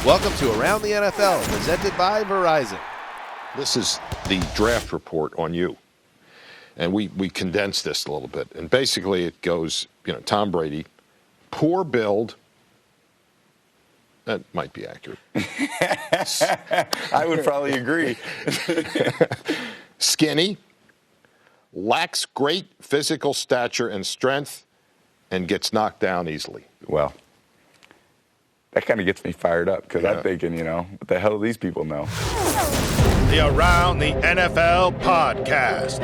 Welcome to Around the NFL, presented by Verizon. This is the draft report on you. And we condensed this a little bit. And basically it goes, Tom Brady, poor build. That might be accurate. I would probably agree. Skinny, lacks great physical stature and strength, and gets knocked down easily. Well, that kind of gets me fired up because I'm thinking, what the hell do these people know? The Around the NFL podcast.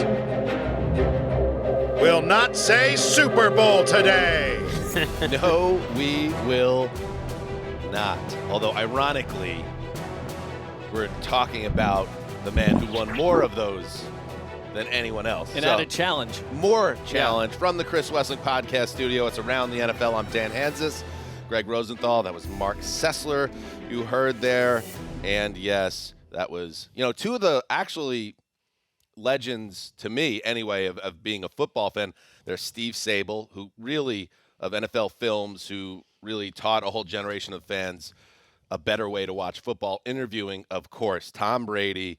Will not say Super Bowl today. No, we will not. Although, ironically, we're talking about the man who won more of those than anyone else. An added challenge. More challenge from the Chris Wessling podcast studio. It's Around the NFL. I'm Dan Hanzus. Gregg Rosenthal. That was Marc Sessler you heard there. And yes, that was, two of the actually legends to me anyway of being a football fan. There's Steve Sable, who really, of NFL Films, who really taught a whole generation of fans a better way to watch football, interviewing, of course, Tom Brady,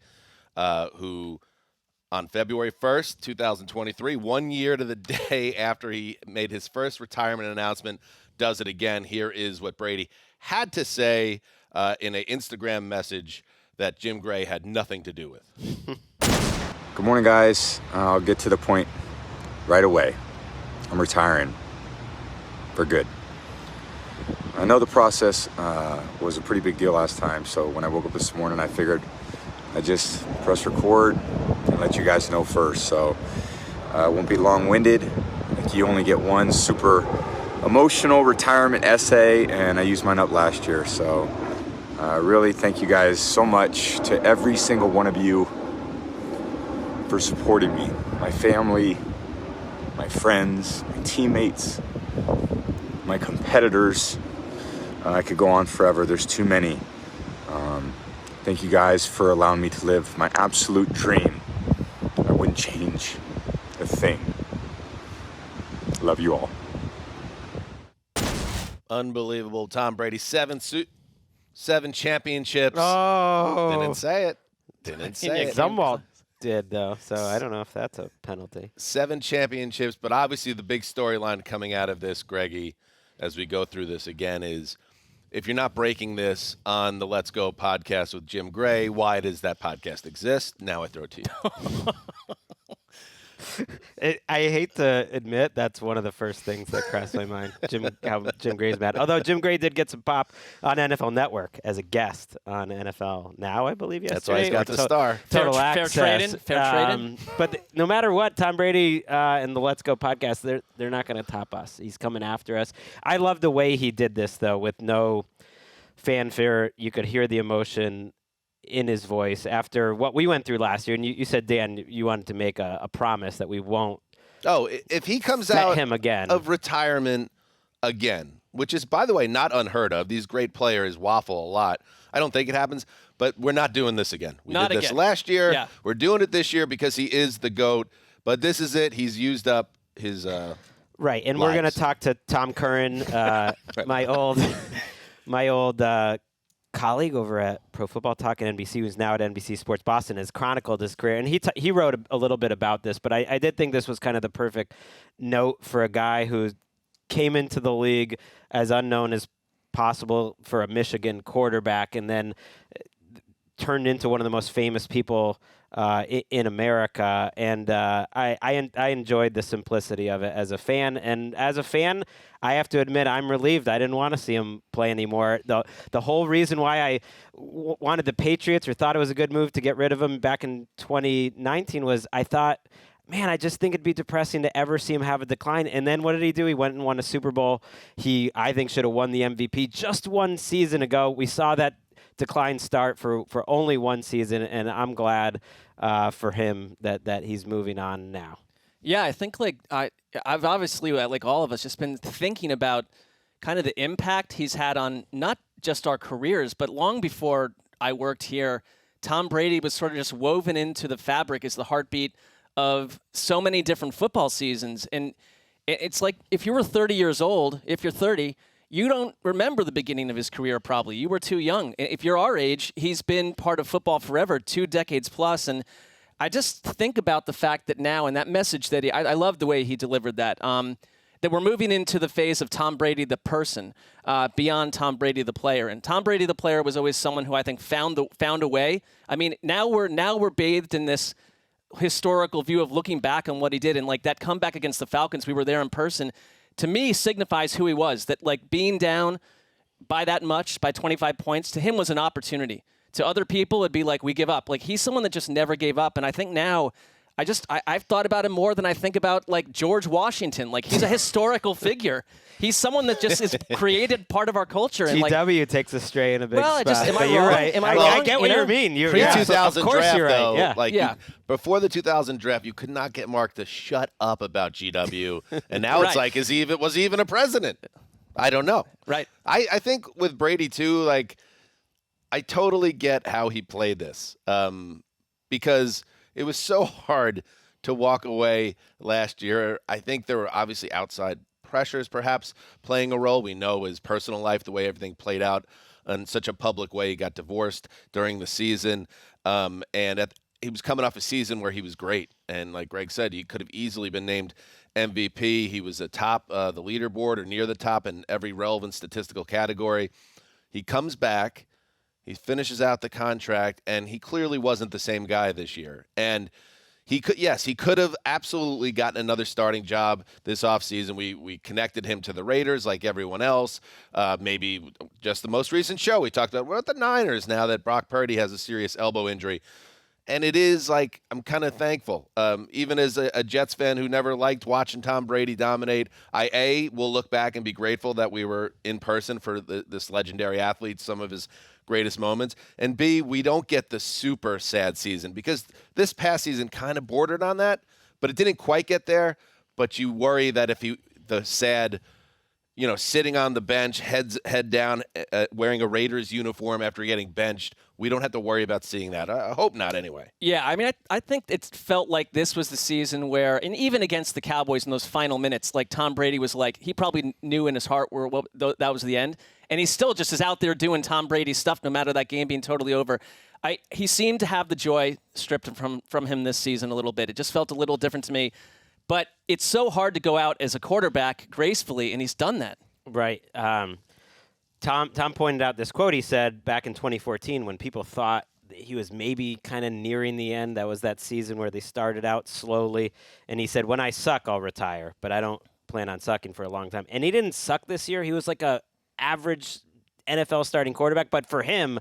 who on February 1st, 2023, 1 year to the day after he made his first retirement announcement, does it again. Here is what Brady had to say in an Instagram message that Jim Gray had nothing to do with. Good morning, guys. I'll get to the point right away. I'm retiring for good. I know the process was a pretty big deal last time, so when I woke up this morning, I figured I'd just press record and let you guys know first. So I won't be long-winded. Like, you only get one super emotional retirement essay, and I used mine up last year. So really thank you guys so much, to every single one of you, for supporting me, my family, my friends, my teammates, my competitors. I could go on forever. There's too many. Thank you guys for allowing me to live my absolute dream. I wouldn't change a thing. Love you all. Unbelievable. Tom Brady, seven championships. Oh. Didn't say it. Didn't say it. Zumwalt did, though, so I don't know if that's a penalty. 7 championships, but obviously the big storyline coming out of this, Greggy, as we go through this again, is if you're not breaking this on the Let's Go podcast with Jim Gray, why does that podcast exist? Now I throw it to you. I hate to admit that's one of the first things that crossed my mind. How Jim Gray's mad. Although Jim Gray did get some pop on NFL Network as a guest on NFL Now, I believe yesterday. That's why he's got the star. Total fair access. trading. But no matter what, Tom Brady and the Let's Go podcast, they're not going to top us. He's coming after us. I love the way he did this, though, with no fanfare. You could hear the emotion in his voice after what we went through last year. And you said, Dan, you wanted to make a promise that we won't. Oh, if he comes set out him again of retirement again, which is, by the way, not unheard of. These great players waffle a lot. I don't think it happens, but we're not doing this again. We Not did this again. last year. Yeah. We're doing it this year because he is the GOAT. But this is it. He's used up his right. And we're going to talk to Tom Curran, my old colleague over at Pro Football Talk and NBC, who's now at NBC Sports Boston, has chronicled his career. And he wrote a little bit about this, but I did think this was kind of the perfect note for a guy who came into the league as unknown as possible for a Michigan quarterback and then turned into one of the most famous people in America. And I enjoyed the simplicity of it as a fan. And as a fan, I have to admit, I'm relieved. I didn't want to see him play anymore. The whole reason why I wanted the Patriots or thought it was a good move to get rid of him back in 2019 was I thought, man, I just think it'd be depressing to ever see him have a decline. And then what did he do? He went and won a Super Bowl. He, I think, should have won the MVP just one season ago. We saw that decline start for only one season, and I'm glad for him that he's moving on now. Yeah, I think I've obviously, like all of us, just been thinking about kind of the impact he's had on not just our careers, but long before I worked here, Tom Brady was sort of just woven into the fabric as the heartbeat of so many different football seasons. And it's like if you were 30 years old, if you're 30, you don't remember the beginning of his career probably. You were too young. If you're our age, he's been part of football forever, 2 decades plus. And I just think about the fact that now, and that message that I love the way he delivered that, that we're moving into the phase of Tom Brady the person, beyond Tom Brady the player. And Tom Brady the player was always someone who I think found a way. I mean, now we're bathed in this historical view of looking back on what he did, and like that comeback against the Falcons, we were there in person. To me, signifies who he was. That like being down by that much, by 25 points, to him was an opportunity. To other people, it'd be like, we give up. Like, he's someone that just never gave up. And I think now, I've thought about him more than I think about, like, George Washington. Like, he's a historical figure. He's someone that just is created part of our culture. And GW takes a stray in a big spot. Am I but you're wrong? right. Am I wrong? I get what you mean. Pre-2000 of course draft, you're right. though, Yeah. like before the 2000 draft, you could not get Mark to shut up about GW. And now it's like, was he even a president? I don't know. Right. I think with Brady, too, like, I totally get how he played this because it was so hard to walk away last year. I think there were obviously outside pressures perhaps playing a role. We know his personal life, the way everything played out in such a public way. He got divorced during the season, he was coming off a season where he was great. And like Gregg said, he could have easily been named MVP. He was atop the leaderboard or near the top in every relevant statistical category. He comes back. He finishes out the contract, and he clearly wasn't the same guy this year. And he could have absolutely gotten another starting job this offseason. We connected him to the Raiders like everyone else. Maybe just the most recent show, we talked about, we're at the Niners now that Brock Purdy has a serious elbow injury. And it is like, I'm kind of thankful. Even as a Jets fan who never liked watching Tom Brady dominate, I will look back and be grateful that we were in person for this legendary athlete, some of his greatest moments. And B, we don't get the super sad season because this past season kind of bordered on that, but it didn't quite get there. But you worry that if the sad, sitting on the bench, head down, wearing a Raiders uniform after getting benched, we don't have to worry about seeing that. I hope not anyway. Yeah, I mean, I think it felt like this was the season where, and even against the Cowboys in those final minutes, like Tom Brady was like, he probably knew in his heart that was the end. And he still just is out there doing Tom Brady stuff no matter that game being totally over. He seemed to have the joy stripped from him this season a little bit. It just felt a little different to me. But it's so hard to go out as a quarterback gracefully, and he's done that. Right. Tom pointed out this quote he said back in 2014 when people thought that he was maybe kind of nearing the end. That was that season where they started out slowly. And he said, when I suck, I'll retire. But I don't plan on sucking for a long time. And he didn't suck this year. He was like a average NFL starting quarterback. But for him,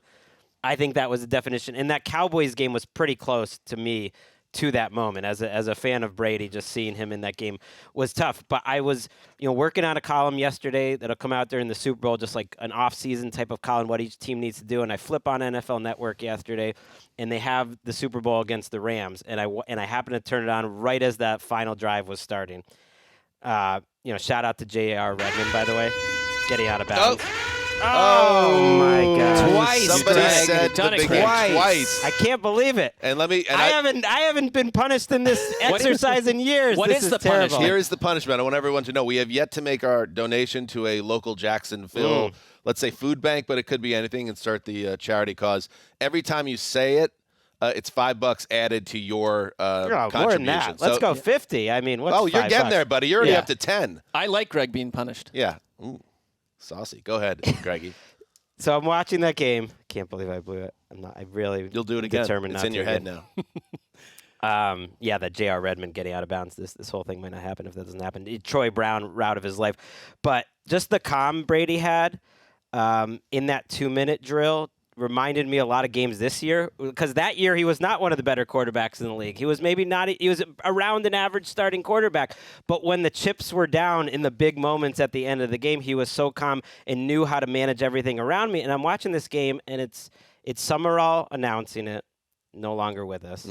I think that was the definition. And that Cowboys game was pretty close to me to that moment. As a fan of Brady, just seeing him in that game was tough. But I was, working on a column yesterday that'll come out during the Super Bowl, just like an off-season type of column, what each team needs to do. And I flip on NFL Network yesterday, and they have the Super Bowl against the Rams. And I happened to turn it on right as that final drive was starting. Shout out to J.R. Redmond, by the way, getting out of bounds. Oh my God! Twice. Somebody said the big game twice. I can't believe it. And I haven't been punished in this exercise in years. What this is the terrible. punishment? Here is the punishment. I want everyone to know we have yet to make our donation to a local Jacksonville, let's say food bank, but it could be anything, and start the charity cause. Every time you say it, it's $5 added to your contribution. More than that. Let's go 50. I mean, what's you're getting $5? there, buddy. You're already up to 10. I like Gregg being punished. Yeah. Ooh. Saucy. Go ahead, Greggy. So I'm watching that game. Can't believe I blew it. You'll do it again. Determined It's not in to your head again. now. That J.R. Redmond getting out of bounds. This whole thing might not happen if that doesn't happen. Troy Brown route of his life, but just the calm Brady had in that 2-minute drill reminded me a lot of games this year, because that year he was not one of the better quarterbacks in the league. He was he was around an average starting quarterback, but when the chips were down in the big moments at the end of the game, he was so calm and knew how to manage everything around me. And I'm watching this game, and it's Summerall announcing it, no longer with us.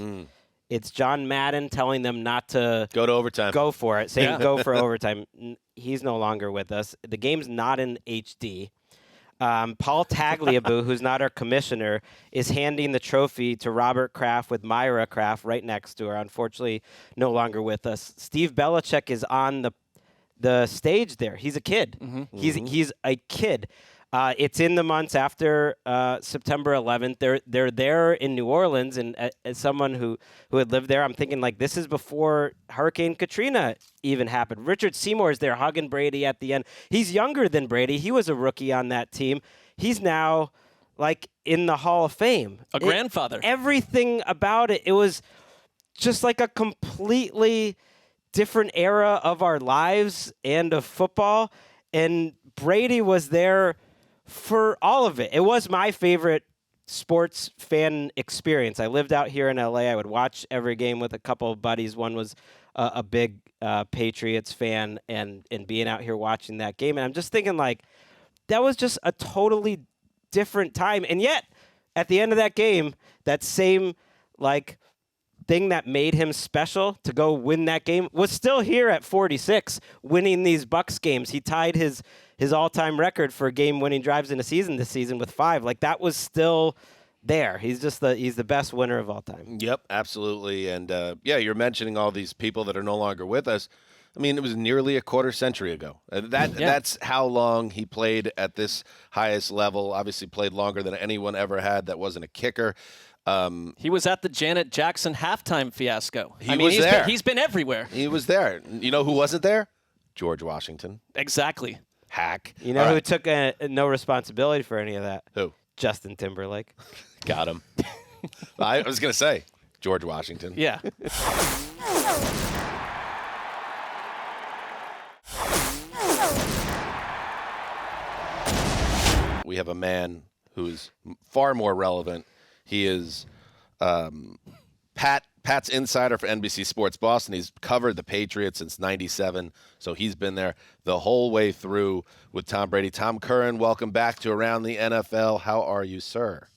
It's John Madden telling them not to go to overtime. Go for it. Saying go for overtime. He's no longer with us. The game's not in HD. Paul Tagliabue, who's not our commissioner, is handing the trophy to Robert Kraft with Myra Kraft right next to her. Unfortunately, no longer with us. Steve Belichick is on the stage there. He's a kid. He's a kid. It's in the months after September 11th. They're there in New Orleans, and as someone who had lived there, I'm thinking like this is before Hurricane Katrina even happened. Richard Seymour's there hugging Brady at the end. He's younger than Brady. He was a rookie on that team. He's now like in the Hall of Fame. A grandfather. Everything about it was just like a completely different era of our lives and of football. And Brady was there for all of it. It was my favorite sports fan experience. I lived out here in LA. I would watch every game with a couple of buddies. One was a big Patriots fan, and being out here watching that game. And I'm just thinking like, that was just a totally different time. And yet at the end of that game, that same like thing that made him special to go win that game was still here at 46, winning these Bucs games. He tied his all-time record for game-winning drives in a season this season with 5. Like that was still there. He's the best winner of all time. Yep, absolutely. And you're mentioning all these people that are no longer with us. I mean, it was nearly a quarter century ago. That's how long he played at this highest level. Obviously played longer than anyone ever had that wasn't a kicker. He was at the Janet Jackson halftime fiasco. He's been everywhere. He was there. You know who wasn't there? George Washington. Exactly. Hack. You know who took no responsibility for any of that? Who? Justin Timberlake. Got him. I was going to say George Washington. Yeah. We have a man who is far more relevant. He is Pat's insider for NBC Sports Boston. He's covered the Patriots since '97, so he's been there the whole way through with Tom Brady. Tom Curran, welcome back to Around the NFL. How are you, sir?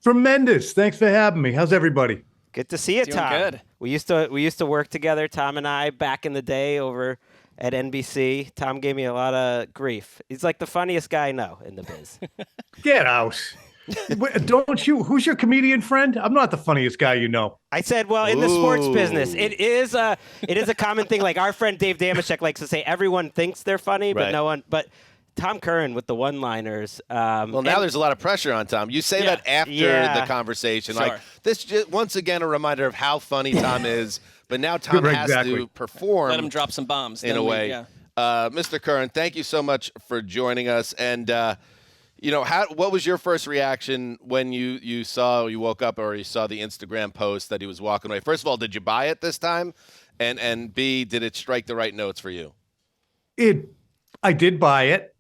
Tremendous. Thanks for having me. How's everybody? Good to see you, Doing Tom. good. We used to work together, Tom and I, back in the day over at NBC. Tom gave me a lot of grief. He's like the funniest guy I know in the biz. Get out. Don't you? Who's your comedian friend? I'm not the funniest guy you know. I said, well, in the sports business, it is a common thing. Like our friend Dave Damashek likes to say, everyone thinks they're funny, but no one. But Tom Curran with the one-liners. Well, now there's a lot of pressure on Tom. You say that after the conversation. Sure. Like this, just, once again, a reminder of how funny Tom is. But now Tom has to perform. Let him drop some bombs. In a way. Mr. Curran, thank you so much for joining us. And, what was your first reaction when you woke up or you saw the Instagram post that he was walking away? First of all, did you buy it this time? And B, did it strike the right notes for you? I did buy it.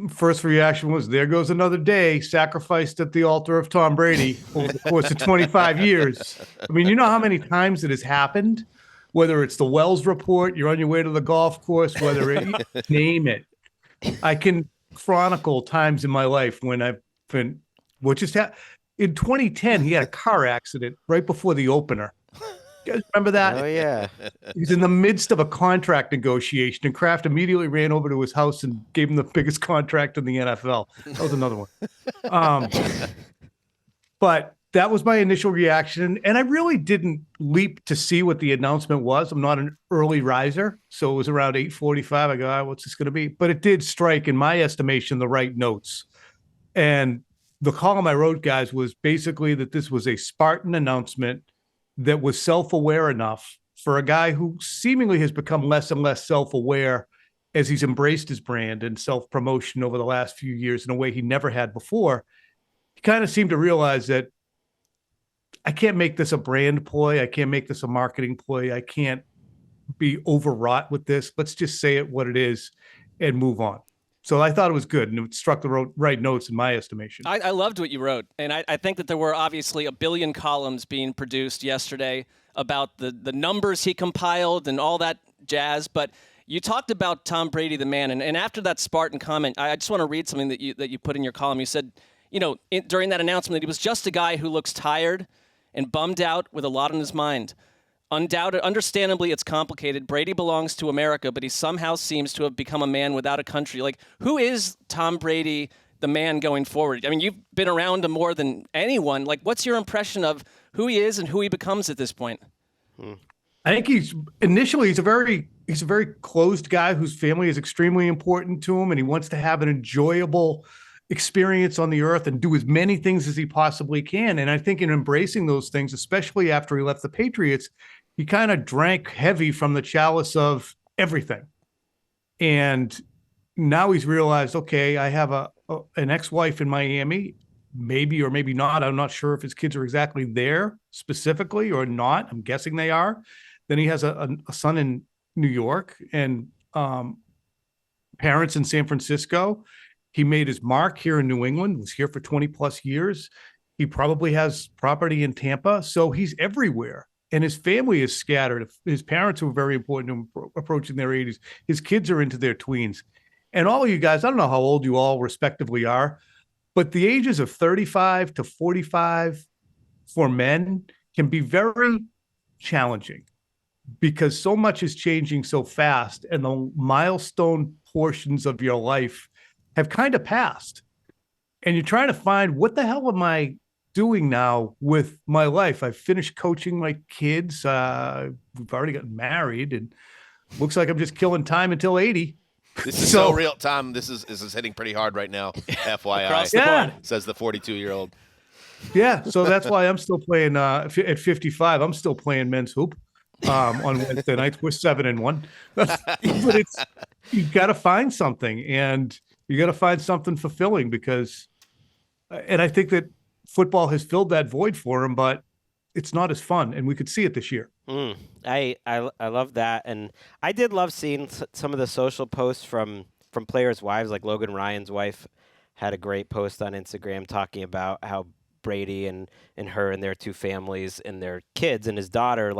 First reaction was, there goes another day sacrificed at the altar of Tom Brady over the course of 25 years. I mean, you know how many times it has happened? Whether it's the Wells report, you're on your way to the golf course, name it. I can chronicle times in my life when I've been, in 2010, he had a car accident right before the opener. You guys remember that? Oh, yeah. He's in the midst of a contract negotiation, and Kraft immediately ran over to his house and gave him the biggest contract in the NFL. That was another one. But that was my initial reaction, and I really didn't leap to see what the announcement was. I'm not an early riser, so it was around 8:45. I go, what's this going to be? But it did strike, in my estimation, the right notes. And the column I wrote, guys, was basically that this was a Spartan announcement that was self-aware enough for a guy who seemingly has become less and less self-aware as he's embraced his brand and self-promotion over the last few years in a way he never had before. He kind of seemed to realize that I can't make this a brand ploy. I can't make this a marketing ploy. I can't be overwrought with this. Let's just say it what it is and move on. So I thought it was good, and it struck the right notes in my estimation. I loved what you wrote, and I think that there were obviously a billion columns being produced yesterday about the numbers he compiled and all that jazz, but you talked about Tom Brady, the man, and after that Spartan comment, I just want to read something that you put in your column. You said, during that announcement that he was just a guy who looks tired and bummed out with a lot on his mind. Understandably, it's complicated. Brady belongs to America, but he somehow seems to have become a man without a country. Like, who is Tom Brady, the man, going forward? I mean, you've been around him more than anyone. Like, what's your impression of who he is and who he becomes at this point? I think he's a very he's a very closed guy whose family is extremely important to him, and he wants to have an enjoyable experience on the earth and do as many things as he possibly can. And I think in embracing those things, especially after he left the Patriots, he kind of drank heavy from the chalice of everything. And now he's realized, okay, I have an ex-wife in Miami, maybe or maybe not. I'm not sure if his kids are exactly there specifically or not. I'm guessing they are. Then he has a son in New York and parents in San Francisco. He made his mark here in New England, was here for 20 plus years. He probably has property in Tampa. So he's everywhere. And his family is scattered. His parents were very important to him, approaching their 80s. His kids are into their tweens. And all of you guys, I don't know how old you all respectively are, but the ages of 35 to 45 for men can be very challenging because so much is changing so fast and the milestone portions of your life have kind of passed. And you're trying to find, what the hell am I doing now with my life? I've finished coaching my kids. We've already gotten married and looks like I'm just killing time until 80. This is so real, Tom. This is hitting pretty hard right now. FYI, Across the board. Says the 42-year-old. Yeah, so that's why I'm still playing at 55. I'm still playing men's hoop on Wednesday nights. We're 7-1, but you got to find something, and you got to find something fulfilling because, and I think that football has filled that void for him, but it's not as fun, and we could see it this year. I love that, and I did love seeing some of the social posts from players' wives. Like Logan Ryan's wife had a great post on Instagram talking about how Brady and her and their two families and their kids and his daughter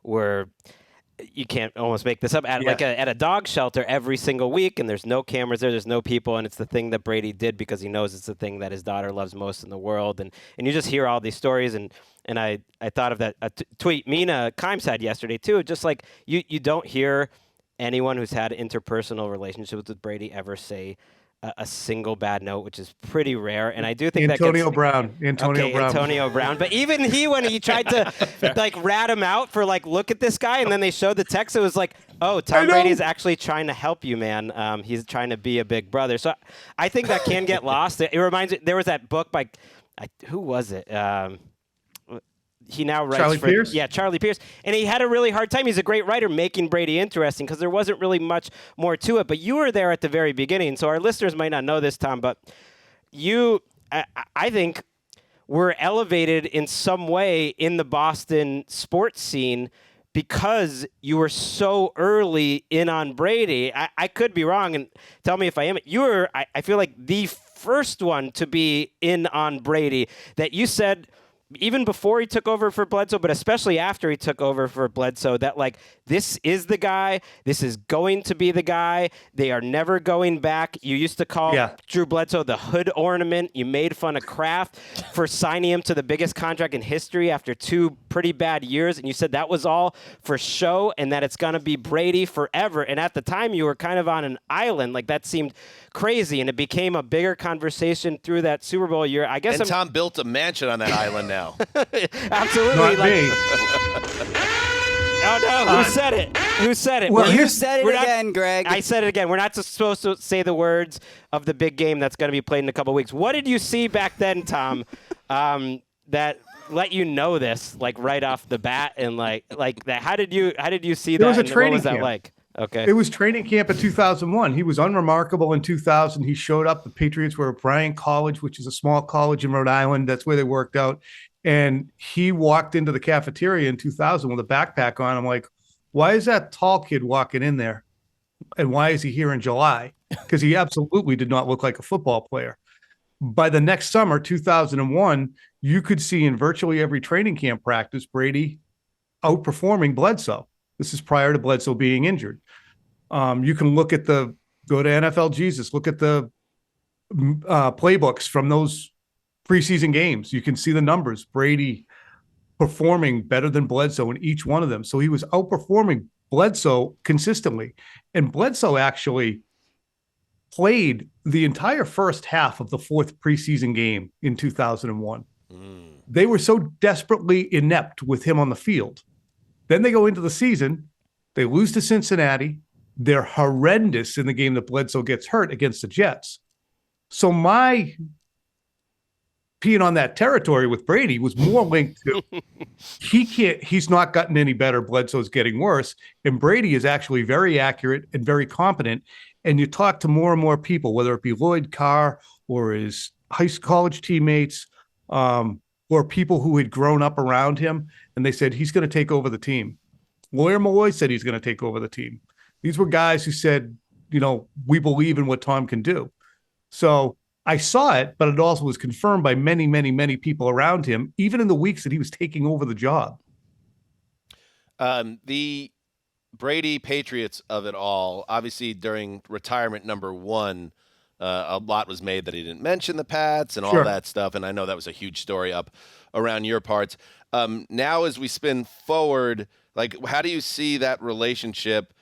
were. You can't almost make this up at at a dog shelter every single week, and there's no cameras there, there's no people, and it's the thing that Brady did because he knows it's the thing that his daughter loves most in the world, and you just hear all these stories, and I thought of that tweet Mina Kimes had yesterday too, just like you don't hear anyone who's had interpersonal relationships with Brady ever say a single bad note, which is pretty rare. And I do think Antonio Brown. But even when he tried to rat him out for look at this guy, and then they showed the text, it was like, oh, Tom Brady's actually trying to help you, man. He's trying to be a big brother. So I think that can get lost. It reminds me, there was that book by, who was it? He now writes Charlie Pierce? Yeah, Charlie Pierce. And he had a really hard time. He's a great writer, making Brady interesting because there wasn't really much more to it. But you were there at the very beginning. So our listeners might not know this, Tom, but I think, were elevated in some way in the Boston sports scene because you were so early in on Brady. I could be wrong, and tell me if I am. You were, I feel like, the first one to be in on Brady, that you said – even before he took over for Bledsoe, but especially after he took over for Bledsoe, that this is the guy, this is going to be the guy, they are never going back. You used to call Drew Bledsoe the hood ornament. You made fun of Kraft for signing him to the biggest contract in history after 2 pretty bad years, and you said that was all for show and that it's going to be Brady forever. And at the time, you were kind of on an island. That seemed crazy, and it became a bigger conversation through that Super Bowl year. I guess Tom built a mansion on that island now. Absolutely. Not me. Oh, no. Who said it? Who said it? Well, you said it again, Greg. I said it again. We're not supposed to say the words of the big game that's going to be played in a couple of weeks. What did you see back then, Tom, that let you know this, right off the bat, and like that? How did you see that? It was a training what was camp. That like? Okay. It was training camp in 2001. He was unremarkable in 2000. He showed up. The Patriots were at Bryan College, which is a small college in Rhode Island. That's where they worked out. And he walked into the cafeteria in 2000 with a backpack on. I'm like, why is that tall kid walking in there? And why is he here in July? Because he absolutely did not look like a football player. By the next summer, 2001, you could see in virtually every training camp practice, Brady outperforming Bledsoe. This is prior to Bledsoe being injured. You can go to NFL Jesus, look at the playbooks from those preseason games. You can see the numbers. Brady performing better than Bledsoe in each one of them. So he was outperforming Bledsoe consistently. And Bledsoe actually played the entire first half of the 4th preseason game in 2001. They were so desperately inept with him on the field. Then they go into the season They lose to Cincinnati. They're horrendous in the game that Bledsoe gets hurt against the Jets. So my peeing on that territory with Brady was more linked to he's not gotten any better. Bledsoe's getting worse. And Brady is actually very accurate and very competent. And you talk to more and more people, whether it be Lloyd Carr or his college teammates, or people who had grown up around him, and they said he's going to take over the team. Lawyer Malloy said he's going to take over the team. These were guys who said, we believe in what Tom can do. So I saw it, but it also was confirmed by many, many, many people around him, even in the weeks that he was taking over the job. The Brady Patriots of it all, obviously during retirement number 1, a lot was made that he didn't mention the Pats and all that stuff, and I know that was a huge story up around your parts. Now as we spin forward, like, how do you see that relationship,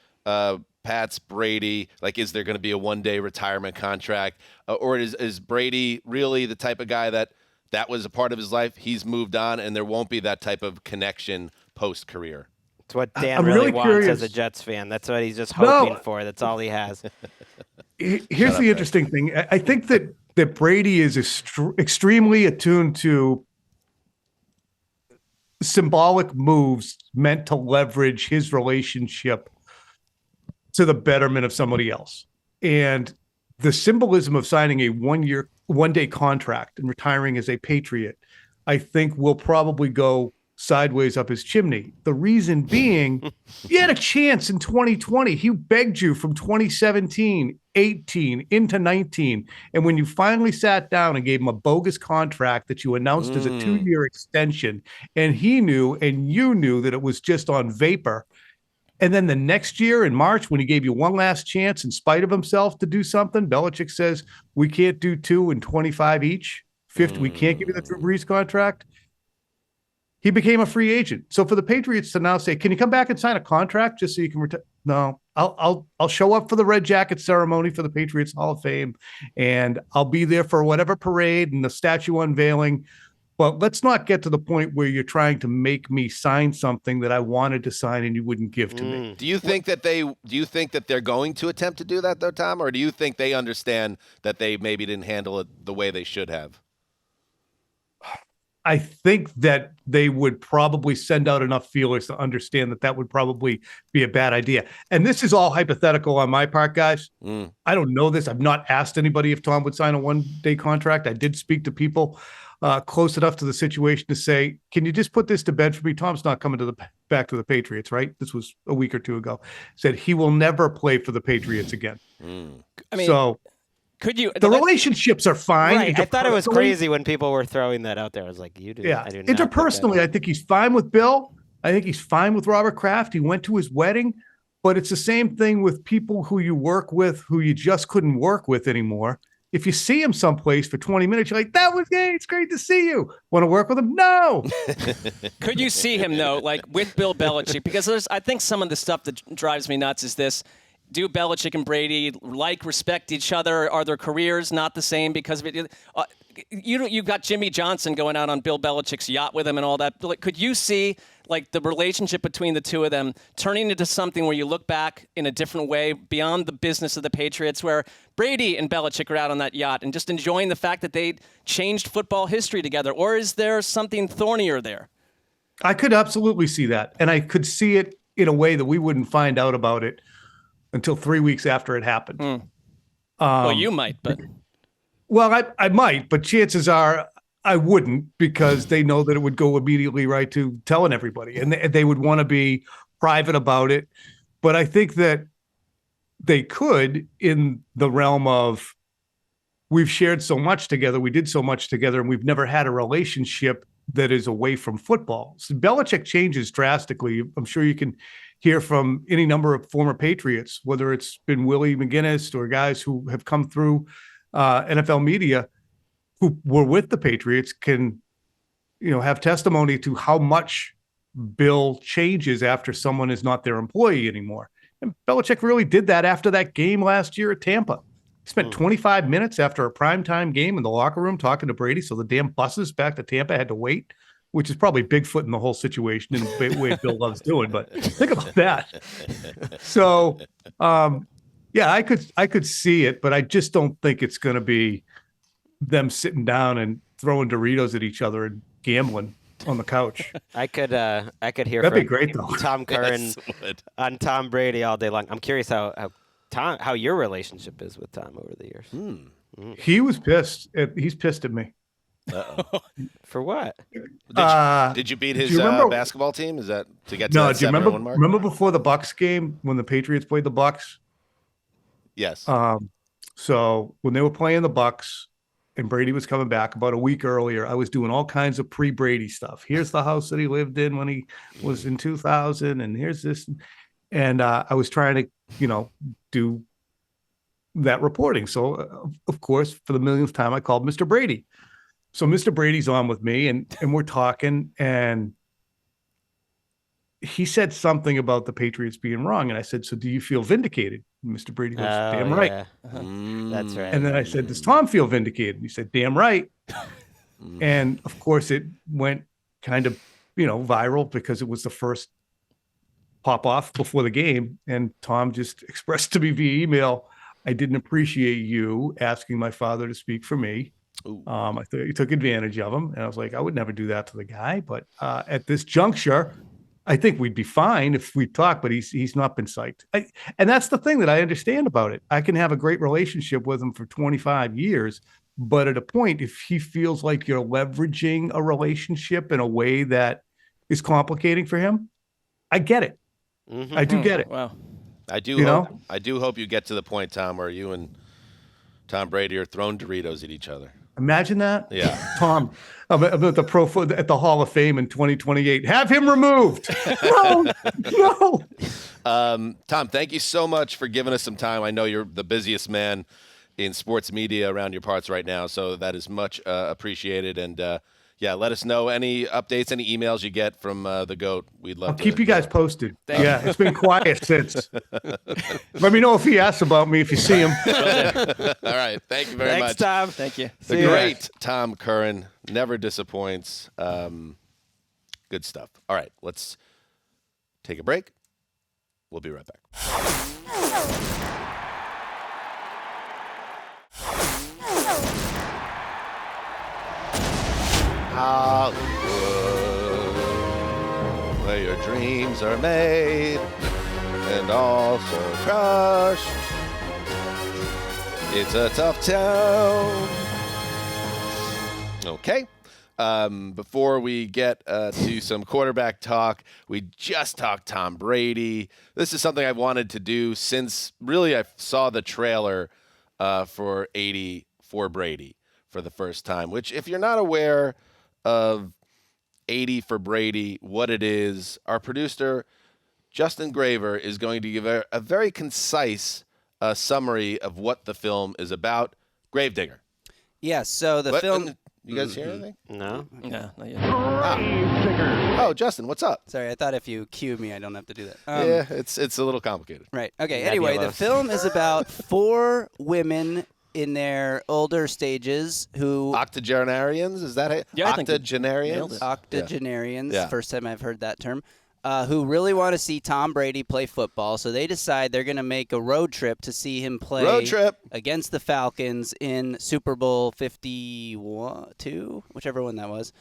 Pats, Brady? Like, is there going to be a one-day retirement contract? Or is Brady really the type of guy that was a part of his life, he's moved on, and there won't be that type of connection post-career? It's what Dan really wants curious. As a Jets fan. That's what he's just hoping for. That's all he has. Here's the interesting thing. I think that Brady is extremely attuned to symbolic moves meant to leverage his relationship to the betterment of somebody else. And the symbolism of signing a one-day contract and retiring as a Patriot, I think will probably go sideways up his chimney. The reason being, you had a chance in 2020. He begged you from 2017, 18 into 19. And when you finally sat down and gave him a bogus contract that you announced as a 2-year extension, and he knew and you knew that it was just on vapor. And then the next year in March, when he gave you one last chance in spite of himself to do something, Belichick says, we can't do 2 and 25 each. 50, we can't give you the Drew Brees contract. He became a free agent. So for the Patriots to now say, can you come back and sign a contract just so you can retire? No, I'll show up for the red jacket ceremony for the Patriots Hall of Fame, and I'll be there for whatever parade and the statue unveiling. But let's not get to the point where you're trying to make me sign something that I wanted to sign and you wouldn't give to me. Do you think that they're going to attempt to do that though, Tom, or do you think they understand that they maybe didn't handle it the way they should have? I think that they would probably send out enough feelers to understand that would probably be a bad idea. And this is all hypothetical on my part, guys. I don't know this. I've not asked anybody if Tom would sign a one-day contract. I did speak to people close enough to the situation to say, can you just put this to bed for me? Tom's not coming back to the Patriots, right? This was a week or two ago. Said he will never play for the Patriots again. I mean, so could you? The relationships are fine. Right. I thought it was crazy when people were throwing that out there. I was like, you do. Yeah. I do not Interpersonally, I think he's fine with Bill. I think he's fine with Robert Kraft. He went to his wedding, but it's the same thing with people who you work with, who you just couldn't work with anymore. If you see him someplace for 20 minutes, you're like, that was great. It's great to see you. Want to work with him? No. Could you see him, though, like with Bill Belichick? Because I think some of the stuff that drives me nuts is this. Do Belichick and Brady respect each other? Are their careers not the same because of it? You've got Jimmy Johnson going out on Bill Belichick's yacht with him and all that. Like, could you see like the relationship between the two of them turning into something where you look back in a different way beyond the business of the Patriots, where Brady and Belichick are out on that yacht and just enjoying the fact that they changed football history together? Or is there something thornier there? I could absolutely see that. And I could see it in a way that we wouldn't find out about it until 3 weeks after it happened. Well, you might, but... Well, I might, but chances are I wouldn't, because they know that it would go immediately right to telling everybody, and they would want to be private about it. But I think that they could, in the realm of, we've shared so much together, we did so much together, and we've never had a relationship that is away from football. So Belichick changes drastically. I'm sure you can hear from any number of former Patriots, whether it's been Willie McGinnis or guys who have come through NFL media who were with the Patriots, can, have testimony to how much Bill changes after someone is not their employee anymore. And Belichick really did that after that game last year at Tampa. He spent 25 minutes after a primetime game in the locker room talking to Brady, so the damn buses back to Tampa had to wait. which is probably Bigfoot in the whole situation in the way Bill loves doing. But think about that. So, yeah, I could see it, but I just don't think it's going to be them sitting down and throwing Doritos at each other and gambling on the couch. I could hear That'd be from great though. Tom Curran Yes, would. on Tom Brady all day long. I'm curious how your relationship is with Tom over the years. He was pissed. He's pissed at me. For what? Did you beat his basketball team? Is that to get to No, that do you 7-1 mark? remember before the Bucks game when the Patriots played the Bucks? Yes. So when they were playing the Bucks and Brady was coming back about a week earlier, I was doing all kinds of pre-Brady stuff. Here's the house that he lived in when he was in 2000, and here's this, and I was trying to, do that reporting. So of course, for the millionth time, I called Mr. Brady. So Mr. Brady's on with me, and we're talking, and he said something about the Patriots being wrong, and I said, "So do you feel vindicated?" And Mr. Brady goes, "Damn right." Yeah. That's right. And then I said, "Does Tom feel vindicated?" And he said, "Damn right." And of course, it went kind of, viral because it was the first pop off before the game. And Tom just expressed to me via email, "I didn't appreciate you asking my father to speak for me." I thought you took advantage of him. And I was like, I would never do that to the guy. But at this juncture, I think we'd be fine if we talk, but he's not been psyched. And that's the thing that I understand about it. I can have a great relationship with him for 25 years, but at a point, if he feels like you're leveraging a relationship in a way that is complicating for him, I get it. Mm-hmm. I do get it. Wow. I do hope you get to the point, Tom, where you and Tom Brady are throwing Doritos at each other. Imagine that. Yeah. Tom, about the at the Hall of Fame in 2028. Have him removed. No. Tom, thank you so much for giving us some time. I know you're the busiest man in sports media around your parts right now, so that is much appreciate And let us know any updates, any emails you get from the GOAT. We'd love to keep you guys posted. Yeah, it's been quiet since. Let me know if he asks about me if you see him. All right. Thank you very much. Thanks, Tom. Thank you. The great Tom Curran never disappoints. Good stuff. All right, let's take a break. We'll be right back. Hollywood, where your dreams are made and also crushed. It's a tough town. Okay. Before we get to some quarterback talk, we just talked Tom Brady. This is something I've wanted to do since really I saw the trailer for 80 for Brady for the first time, which if you're not aware of 80 for Brady, what it is, our producer, Justin Graver, is going to give a very concise summary of what the film is about. Gravedigger. Yes, so the film... You guys hear anything? No. No, not yet. Oh, Justin, what's up? Sorry, I thought if you cue me, I don't have to do that. Yeah, it's a little complicated. Right. Okay, anyway, the film is about 4 women in their older stages who... Octogenarians? Is that it? Yeah, Octogenarians? Octogenarians, Yeah. First time I've heard that term, who really want to see Tom Brady play football. So they decide they're going to make a road trip to see him play against the Falcons in Super Bowl 52, whichever one that was,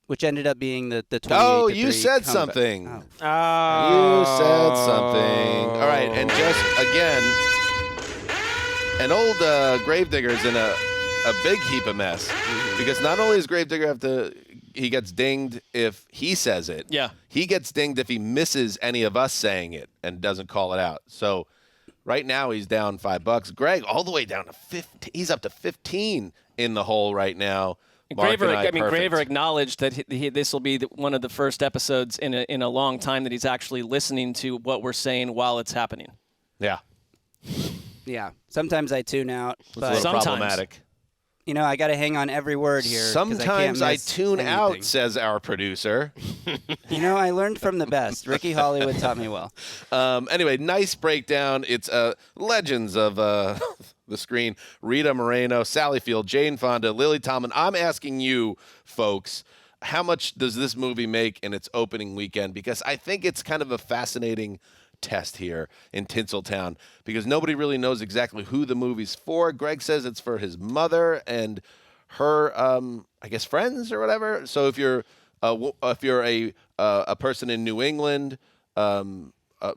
which ended up being the 28-3 Oh, you said comeback. something. Oh. You said something. All right, and just again, an old Gravedigger's in a big heap of mess because not only does Gravedigger he gets dinged if he says it. Yeah. He gets dinged if he misses any of us saying it and doesn't call it out. So right now he's down $5. Greg all the way down to 15. He's up to 15 in the hole right now. Graver acknowledged that this will be one of the first episodes in a long time that he's actually listening to what we're saying while it's happening. Yeah. Yeah. Sometimes I tune out. It's a But little problematic. I got to hang on every word here. Sometimes I tune anything. out, says our producer. I learned from the best. Ricky Hollywood taught me well. Anyway, nice breakdown. It's legends of the screen. Rita Moreno, Sally Field, Jane Fonda, Lily Tomlin. I'm asking you, folks, how much does this movie make in its opening weekend? Because I think it's kind of a fascinating test here in Tinseltown because nobody really knows exactly who the movie's for. Gregg says it's for his mother and her, I guess, friends or whatever. So if you're a person in New England,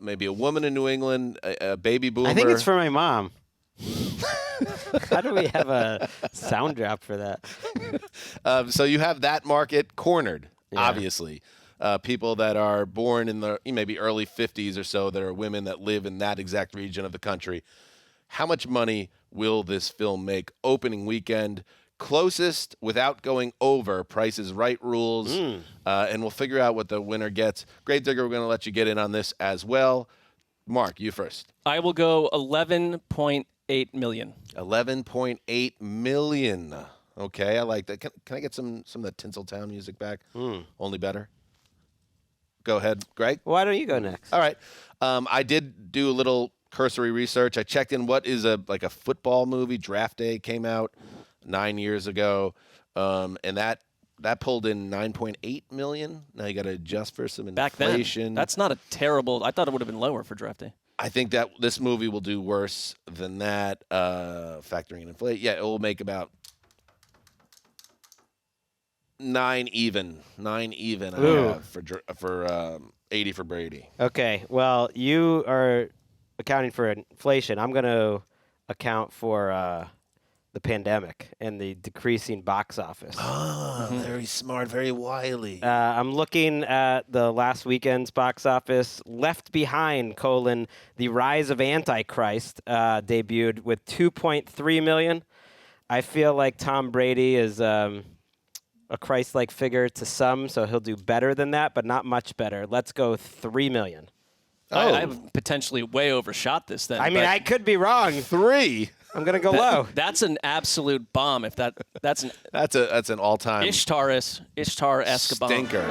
maybe a woman in New England, a baby boomer. I think it's for my mom. How do we have a sound drop for that? So you have that market cornered, obviously. People that are born in the maybe early 50s or so that are women that live in that exact region of the country. How much money will this film make opening weekend? Closest without going over, Price is Right rules, and we'll figure out what the winner gets. Gravedigger, we're going to let you get in on this as well. Mark, you first. I will go 11.8 million. 11.8 million. Okay, I like that. Can I get some of the Tinseltown music back? Only better. Go ahead, Gregg. Why don't you go next? All right. I did do a little cursory research. I checked in what is a football movie. Draft Day came out 9 years ago, and that pulled in 9.8 million. Now you got to adjust for some inflation. Back then, that's not a terrible. I thought it would have been lower for Draft Day. I think that this movie will do worse than that, factoring in inflation. Yeah, it will make about 9 even. 9 even. I have for 80 for Brady. Okay. Well, you are accounting for inflation. I'm going to account for the pandemic and the decreasing box office. Oh, very smart, very wily. I'm looking at the last weekend's box office. Left Behind, The Rise of Antichrist, debuted with 2.3 million. I feel like Tom Brady is a Christ-like figure to some, so he'll do better than that, but not much better. Let's go 3 million. I've potentially way overshot this then. I mean, I could be wrong. 3. I'm gonna go low. That's an absolute bomb. If that's an all-time Ishtar-esque bomb. Stinker.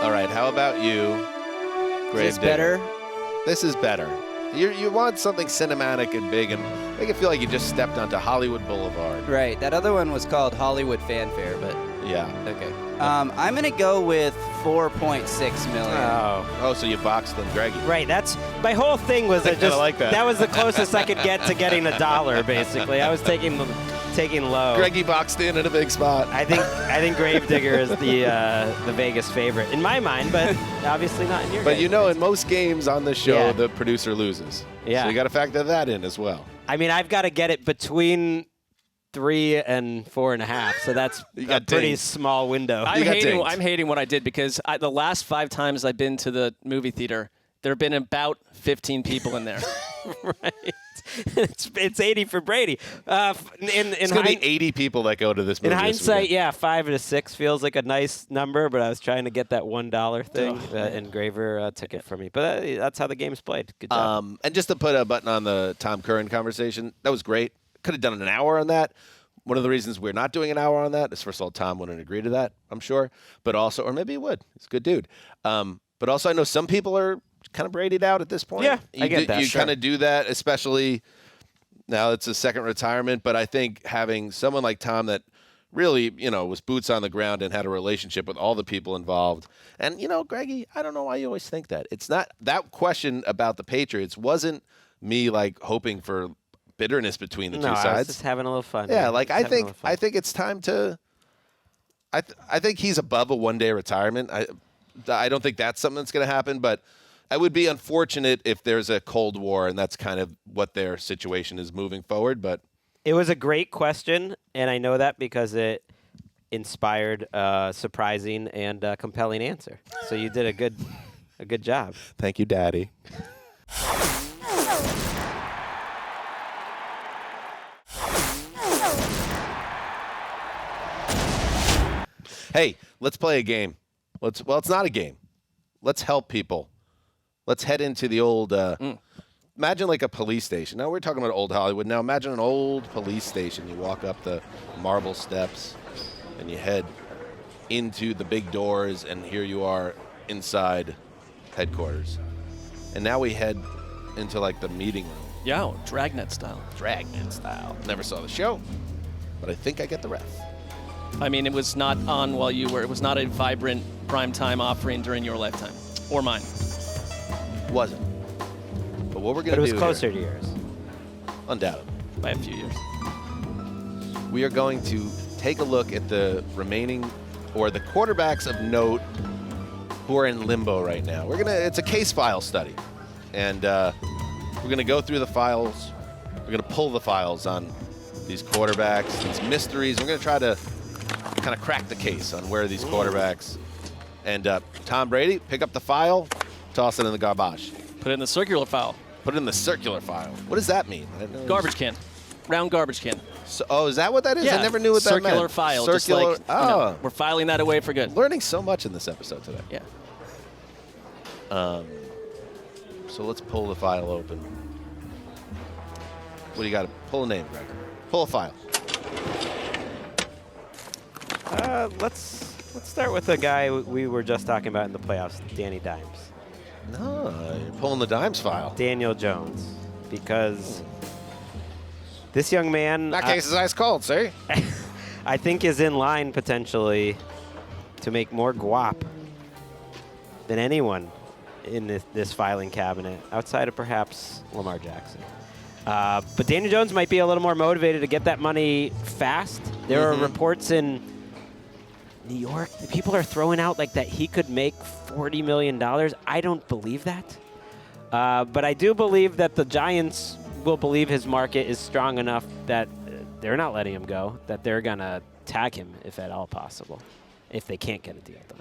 All right, how about you, Grave Is this better? This is better. You want something cinematic and big and make it feel like you just stepped onto Hollywood Boulevard. Right. That other one was called Hollywood Fanfare, but yeah. Okay. I'm gonna go with 4.6 million. Oh, so you boxed them, Greggy. Right. That's my whole thing was I like that. That was the closest I could get to getting $1. Basically, I was taking low. Greggy boxed in a big spot. I think Gravedigger is the Vegas favorite in my mind, but obviously not in your. But in most games on this show, the producer loses. Yeah. So you got to factor that in as well. I mean, I've got to get it between 3 and 4.5, so that's a pretty small window. I'm hating what I did because the last 5 times I've been to the movie theater, there have been about 15 people in there. Right. It's 80 for Brady. It's going to be 80 people that go to this movie. In hindsight, 5 to 6 feels like a nice number, but I was trying to get that $1 thing, and Graver took it from me. But that's how the game's played. Good job. And just to put a button on the Tom Curran conversation, that was great. Could have done an hour on that. One of the reasons we're not doing an hour on that is, first of all, Tom wouldn't agree to that, I'm sure. But also, or maybe he would. He's a good dude. But also, I know some people are kind of Brady'd out at this point. Yeah, I get that. You kind of do that, especially now it's a second retirement. But I think having someone like Tom that really, was boots on the ground and had a relationship with all the people involved. And, Greggy, I don't know why you always think that. It's not that question about the Patriots wasn't me hoping for bitterness between the two sides. I was just having a little fun. Yeah, I think it's time to. I think he's above a one-day retirement. I don't think that's something that's going to happen, but I would be unfortunate if there's a Cold War and that's kind of what their situation is moving forward. But it was a great question, and I know that because it inspired a surprising and compelling answer. So you did a good job. Thank you, Daddy. Hey, let's play a game. It's not a game. Let's help people. Let's head into the old. Imagine a police station. Now we're talking about old Hollywood. Now imagine an old police station. You walk up the marble steps, and you head into the big doors, and here you are inside headquarters. And now we head into the meeting room. Yeah, Dragnet style. Dragnet style. Never saw the show, but I think I get the ref. I mean, it was not on while you were. It was not a vibrant primetime offering during your lifetime or mine. Wasn't. But what we're going to do But it was here, closer to yours. undoubtedly, By a few years. we are going to take a look at the remaining, or the quarterbacks of note who are in limbo right now. It's a case file study. And we're going to go through the files. We're going to pull the files on these quarterbacks, these mysteries. We're going to try to kind of crack the case on where these quarterbacks end up. Tom Brady, pick up the file, toss it in the garbage. Put it in the circular file. Put it in the circular file. What does that mean? Garbage can. Round garbage can. So, is that what that is? Yeah. I never knew what that meant. Circular file. Circular. Just like, we're filing that away for good. Learning so much in this episode today. Yeah. So let's pull the file open. What do you got? Pull a name, Greg. Pull a file. Let's start with the guy we were just talking about in the playoffs, Danny Dimes. No, you're pulling the Dimes file. Daniel Jones, because this young man, That case is ice cold, see? I think, is in line potentially to make more guap than anyone in this filing cabinet, outside of perhaps Lamar Jackson. But Daniel Jones might be a little more motivated to get that money fast. There are reports in New York that people are throwing out like that he could make $40 million. I don't believe that. But I do believe that the Giants will believe his market is strong enough that they're not letting him go, that they're going to tag him if at all possible, if they can't get a deal done.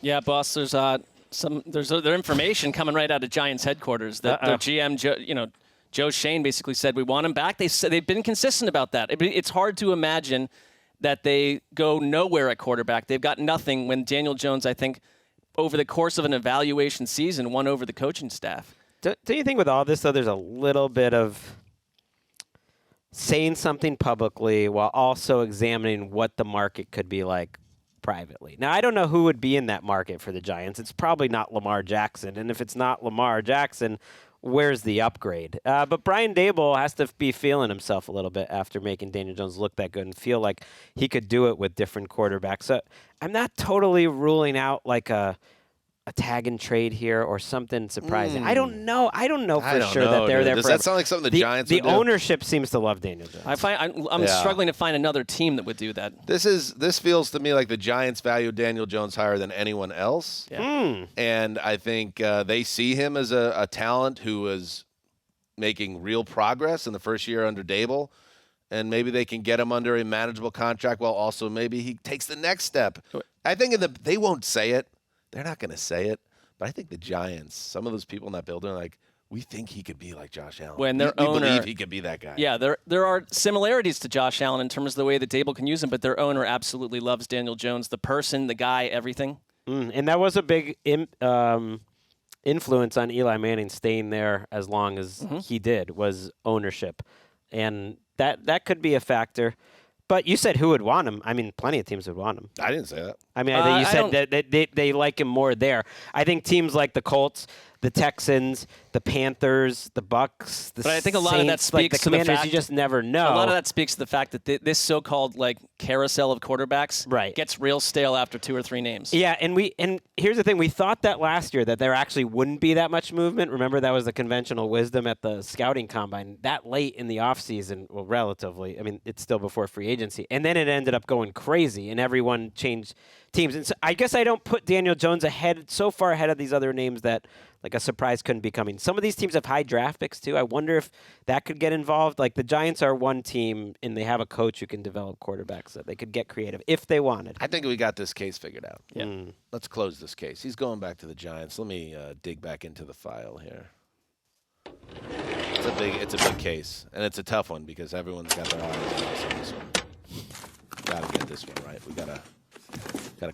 Yeah, boss, there's their information coming right out of Giants headquarters that their GM, Joe Shane basically said we want him back. They've been consistent about that. It's hard to imagine that they go nowhere at quarterback. They've got nothing when Daniel Jones, I think, over the course of an evaluation season, won over the coaching staff. Do you think with all this, though, there's a little bit of saying something publicly while also examining what the market could be like privately? Now, I don't know who would be in that market for the Giants. It's probably not Lamar Jackson. And if it's not Lamar Jackson, where's the upgrade? But Brian Daboll has to be feeling himself a little bit after making Daniel Jones look that good and feel like he could do it with different quarterbacks. So I'm not totally ruling out like a tag and trade here or something surprising. I don't know. I don't know for sure that they're there. Does forever. that sound like something the Giants would do? The ownership seems to love Daniel Jones. I'm struggling to find another team that would do that. This feels to me like the Giants value Daniel Jones higher than anyone else. Yeah. And I think they see him as a talent who is making real progress in the first year under Daboll. And maybe they can get him under a manageable contract while also maybe he takes the next step. I think they won't say it. They're not going to say it. But I think the Giants, some of those people in that building are like, we think he could be like Josh Allen. When their we owner, believe he could be that guy. Yeah, there are similarities to Josh Allen in terms of the way that Daboll can use him, but their owner absolutely loves Daniel Jones, the person, the guy, everything. And that was a big influence on Eli Manning staying there as long as he did, was ownership. And that could be a factor. But you said who would want him. I mean, plenty of teams would want him. I didn't say that. I mean, you said that they like him more there. I think teams like the Colts, the Texans, the Panthers, the Bucks, the But I think a lot Saints, of that speaks like the to the Commanders, fact you just never know. A lot of that speaks to the fact that this so-called carousel of quarterbacks gets real stale after 2 or 3 names. Yeah, and here's the thing: we thought that last year that there actually wouldn't be that much movement. Remember, that was the conventional wisdom at the scouting combine that late in the offseason. Well, relatively. I mean, it's still before free agency, and then it ended up going crazy, and everyone changed teams. And so I guess I don't put Daniel Jones so far ahead of these other names that like a surprise couldn't be coming. Some of these teams have high draft picks too. I wonder if that could get involved. Like the Giants are one team, and they have a coach who can develop quarterbacks that they could get creative if they wanted. I think we got this case figured out. Yeah. Let's close this case. He's going back to the Giants. Let me dig back into the file here. It's a big case, and it's a tough one because everyone's got their eyes on this one. Gotta get this one right. We gotta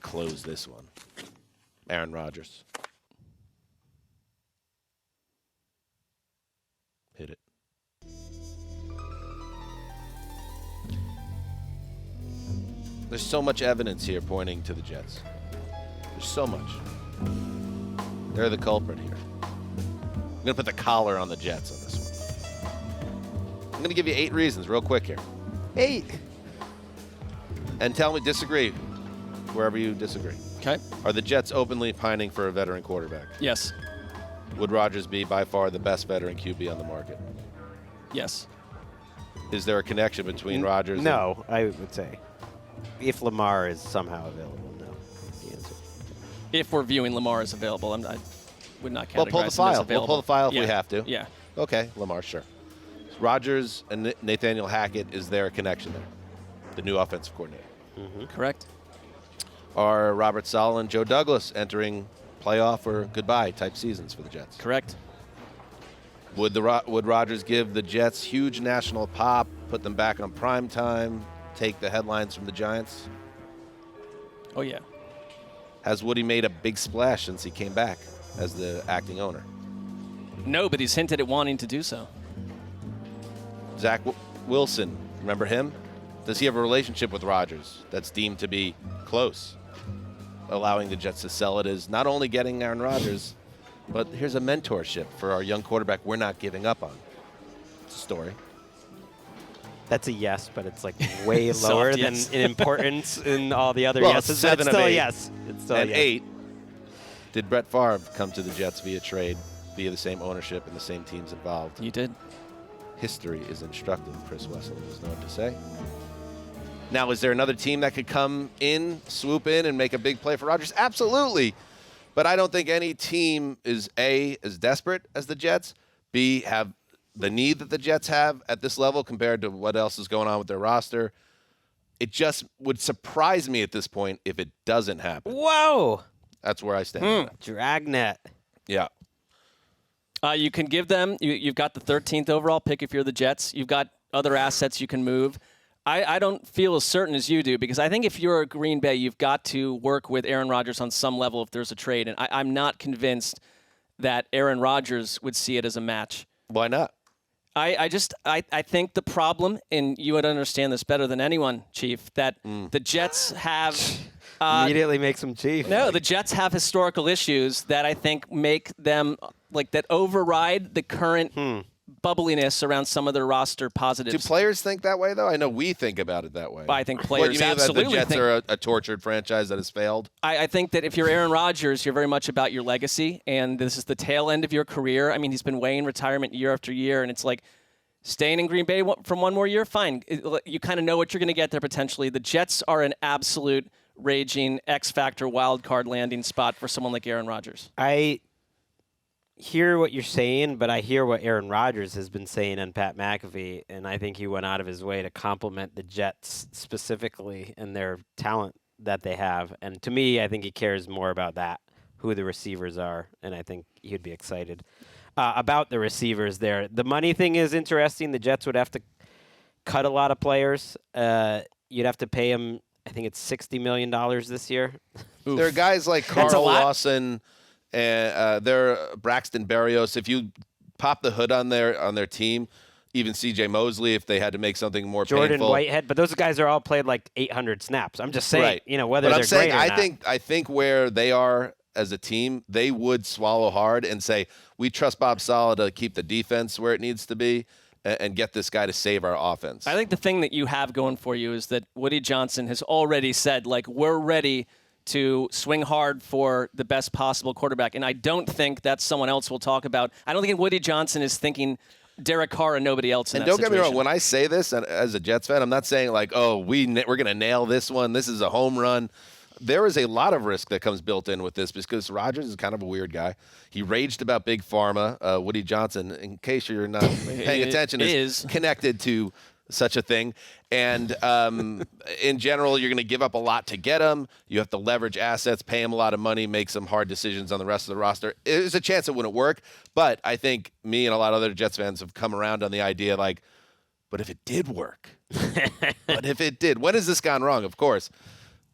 close this one. Aaron Rodgers. Hit it. There's so much evidence here pointing to the Jets. There's so much. They're the culprit here. I'm going to put the collar on the Jets on this one. I'm going to give you 8 reasons real quick here. 8. And tell me, disagree, wherever you disagree. Okay. Are the Jets openly pining for a veteran quarterback? Yes. Would Rodgers be by far the best veteran QB on the market? Yes. Is there a connection between Rodgers? No, I would say. If Lamar is somehow available, no. The answer. If we're viewing Lamar as available, I would not categorize We'll pull the him as file. available. We'll pull the file if Yeah. we have to. Yeah. Okay, Lamar, sure. Rodgers and Nathaniel Hackett, is there a connection there? The new offensive coordinator. Correct. Are Robert Saleh and Joe Douglas entering playoff or goodbye type seasons for the Jets? Correct. Would Rodgers give the Jets huge national pop, put them back on prime time, take the headlines from the Giants? Oh, yeah. Has Woody made a big splash since he came back as the acting owner? No, but he's hinted at wanting to do so. Zach Wilson, remember him? Does he have a relationship with Rodgers that's deemed to be close, allowing the Jets to sell it as not only getting Aaron Rodgers, but here's a mentorship for our young quarterback we're not giving up on? It's a story. That's a yes, but it's like way Soft lower yes. than in importance in all the other Well, yeses. it's But 7 it's of still a 8. yes. It's still And a yes. 8, did Brett Favre come to the Jets via trade, via the same ownership and the same teams involved? You did. History is instructive, Chris Wessel does know what to say. Now, is there another team that could come in, swoop in, and make a big play for Rodgers? Absolutely. But I don't think any team is, A, as desperate as the Jets, B, have the need that the Jets have at this level compared to what else is going on with their roster. It just would surprise me at this point if it doesn't happen. Whoa! That's where I stand. Dragnet. Yeah. You can give them, you've got the 13th overall pick if you're the Jets. You've got other assets you can move. I don't feel as certain as you do because I think if you're a Green Bay, you've got to work with Aaron Rodgers on some level if there's a trade. And I'm not convinced that Aaron Rodgers would see it as a match. Why not? I think the problem, and you would understand this better than anyone, Chief, that the Jets have... Immediately makes them chief. No, the Jets have historical issues that I think make them, like, that override the current bubbliness around some of their roster positives. Do players think that way, though? I know we think about it that way. I think What, players you mean absolutely that the Jets think. are a tortured franchise that has failed? I think that if you're Aaron Rodgers, you're very much about your legacy, and this is the tail end of your career. I mean, he's been weighing retirement year after year, and it's like staying in Green Bay from one more year, fine. You kind of know what you're going to get there potentially. The Jets are an absolute raging X-Factor wild card landing spot for someone like Aaron Rodgers. I hear what you're saying, but I hear what Aaron Rodgers has been saying on Pat McAfee, and I think he went out of his way to compliment the Jets specifically and their talent that they have. And to me, I think he cares more about that, who the receivers are, and I think he'd be excited about the receivers there. The money thing is interesting. The Jets would have to cut a lot of players. You'd have to pay them, I think it's $60 million this year. There are guys like Carl Lawson and there are Braxton Berrios. If you pop the hood on their team, even C.J. Mosley, if they had to make something more Jordan painful. Whitehead, but those guys are all played like 800 snaps. I'm just saying, Right. whether but they're I'm saying, great or not. I think where they are as a team, they would swallow hard and say, we trust Bob Saleh to keep the defense where it needs to be and get this guy to save our offense. I think the thing that you have going for you is that Woody Johnson has already said, like, we're ready to swing hard for the best possible quarterback. And I don't think that's someone else we'll talk about. I don't think Woody Johnson is thinking Derek Carr and nobody else in and that don't get me wrong, situation. when I say this as a Jets fan, I'm not saying like, oh, we're going to nail this one. This is a home run. There is a lot of risk that comes built in with this because Rodgers is kind of a weird guy. He raged about Big Pharma. Woody Johnson, in case you're not paying attention, is connected to such a thing. And in general, you're going to give up a lot to get him. You have to leverage assets, pay him a lot of money, make some hard decisions on the rest of the roster. There's a chance it wouldn't work. But I think me and a lot of other Jets fans have come around on the idea like, but if it did work, but if it did, when has this gone wrong? Of course.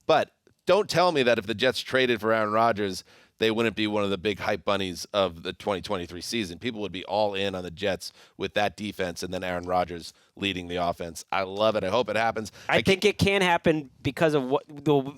But don't tell me that if the Jets traded for Aaron Rodgers, they wouldn't be one of the big hype bunnies of the 2023 season. People would be all in on the Jets with that defense and then Aaron Rodgers leading the offense. I love it. I hope it happens. I think it can happen because of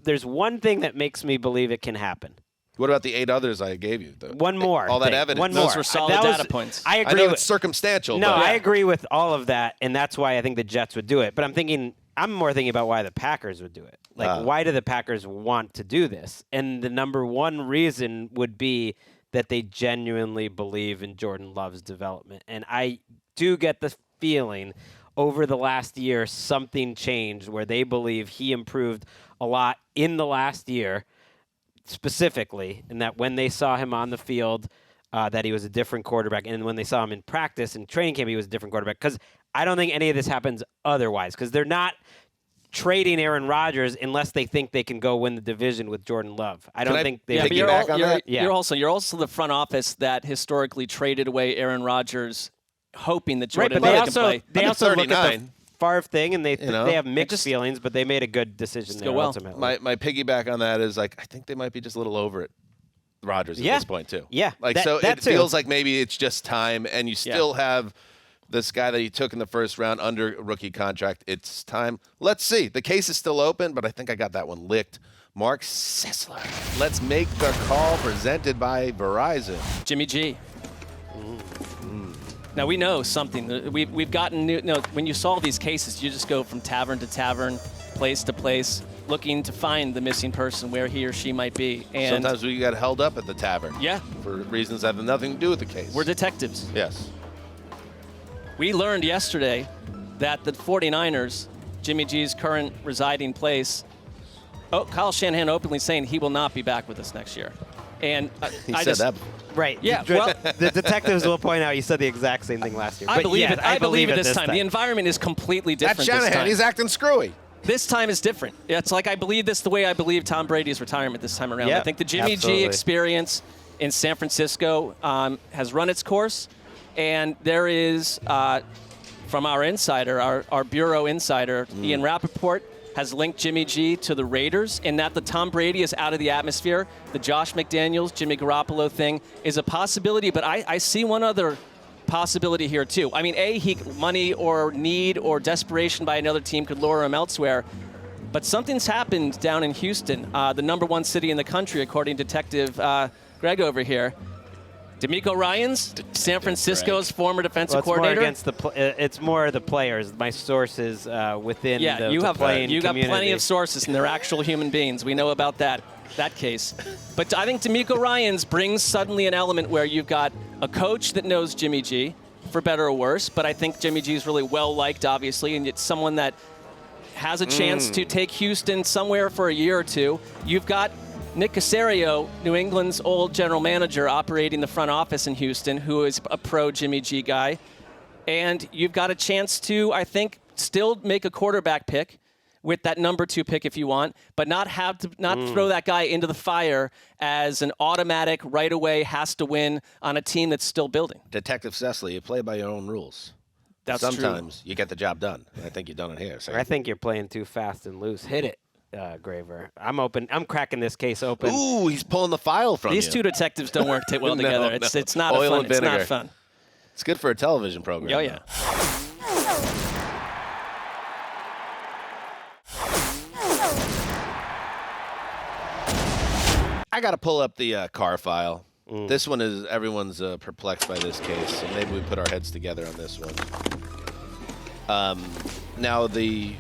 there's one thing that makes me believe it can happen. What about the 8 others I gave you? One more. All that evidence. One Those more. were solid data points. I agree. I know it's circumstantial. No, but I agree with all of that, and that's why I think the Jets would do it. But I'm thinking I'm more thinking about why the Packers would do it. Like, why do the Packers want to do this? And the number one reason would be that they genuinely believe in Jordan Love's development. And I do get the feeling over the last year something changed where they believe he improved a lot in the last year specifically, and that when they saw him on the field, that he was a different quarterback. And when they saw him in practice and training camp, he was a different quarterback. Because I don't think any of this happens otherwise, because they're not trading Aaron Rodgers unless they think they can go win the division with Jordan Love. I don't think they. You're also the front office that historically traded away Aaron Rodgers, hoping that Jordan Love can play. They also look at the Favre thing, and they have mixed feelings, but they made a good decision there ultimately. My piggyback on that is, like, I think they might be just a little over it, Rodgers, at this point too. Yeah, like it feels like maybe it's just time, and you still have this guy that he took in the first round under rookie contract. It's time. Let's see. The case is still open, but I think I got that one licked. Marc Sessler. Let's make the call, presented by Verizon. Jimmy G. Now, we know something. We've gotten new. No, when you solve these cases, you just go from tavern to tavern, place to place, looking to find the missing person where he or she might be. And sometimes we get held up at the tavern. Yeah. For reasons that have nothing to do with the case. We're detectives. Yes. We learned yesterday that the 49ers, Jimmy G's current residing place, Kyle Shanahan openly saying he will not be back with us next year. And he said that. Right. Yeah. Well, the detectives will point out you said the exact same thing last year. I believe it. I believe it this time. The environment is completely different. That's Shanahan. This time. He's acting screwy. This time is different. It's like I believe this the way I believe Tom Brady's retirement this time around. Yep, I think the Jimmy G experience in San Francisco has run its course. And there is, from our insider, our bureau insider, Ian Rappaport, has linked Jimmy G to the Raiders, and that the Tom Brady is out of the atmosphere. The Josh McDaniels, Jimmy Garoppolo thing is a possibility, but I see one other possibility here too. I mean, money or need or desperation by another team could lure him elsewhere, but something's happened down in Houston, the number one city in the country, according to Detective Gregg over here. D'Amico Ryans, San Francisco's former defensive coordinator. It's more the players. My sources within you got community. plenty of sources, and they're actual human beings. We know about that case. But I think D'Amico Ryans brings suddenly an element where you've got a coach that knows Jimmy G, for better or worse. But I think Jimmy G is really well liked, obviously, and it's someone that has a chance to take Houston somewhere for a year or two. You've got Nick Caserio, New England's old general manager, operating the front office in Houston, who is a pro Jimmy G guy. And you've got a chance to, I think, still make a quarterback pick with that number 2 pick if you want, but not throw that guy into the fire as an automatic right away has to win on a team that's still building. Detective Sessler, you play by your own rules. That's Sometimes you get the job done. I think you've done it here. So I think you're playing too fast and loose. Hit it. Graver. I'm open. I'm cracking this case open. Ooh, he's pulling the file from These you. two detectives don't work well together. It's not Oil fun. and vinegar. It's not fun. It's good for a television program. Oh yeah. I got to pull up the Carr file. This one is everyone's perplexed by this case, so maybe we put our heads together on this one. Now the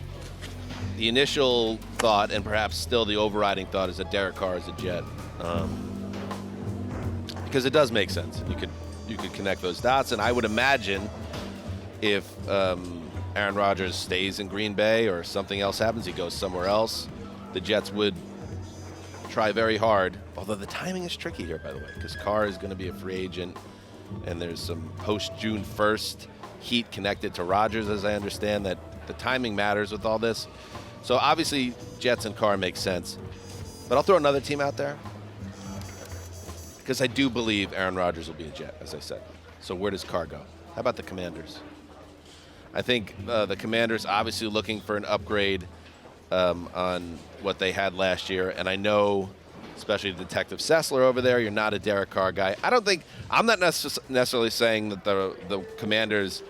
initial thought, and perhaps still the overriding thought, is that Derek Carr is a Jet, because it does make sense. You could connect those dots, and I would imagine if Aaron Rodgers stays in Green Bay or something else happens, he goes somewhere else, the Jets would try very hard. Although the timing is tricky here, by the way, because Carr is going to be a free agent, and there's some post-June 1st heat connected to Rodgers, as I understand, that the timing matters with all this. So obviously, Jets and Carr make sense. But I'll throw another team out there, because I do believe Aaron Rodgers will be a Jet, as I said. So where does Carr go? How about the Commanders? I think the Commanders obviously looking for an upgrade on what they had last year. And I know, especially Detective Sessler over there, you're not a Derek Carr guy. I'm not necessarily saying that the Commanders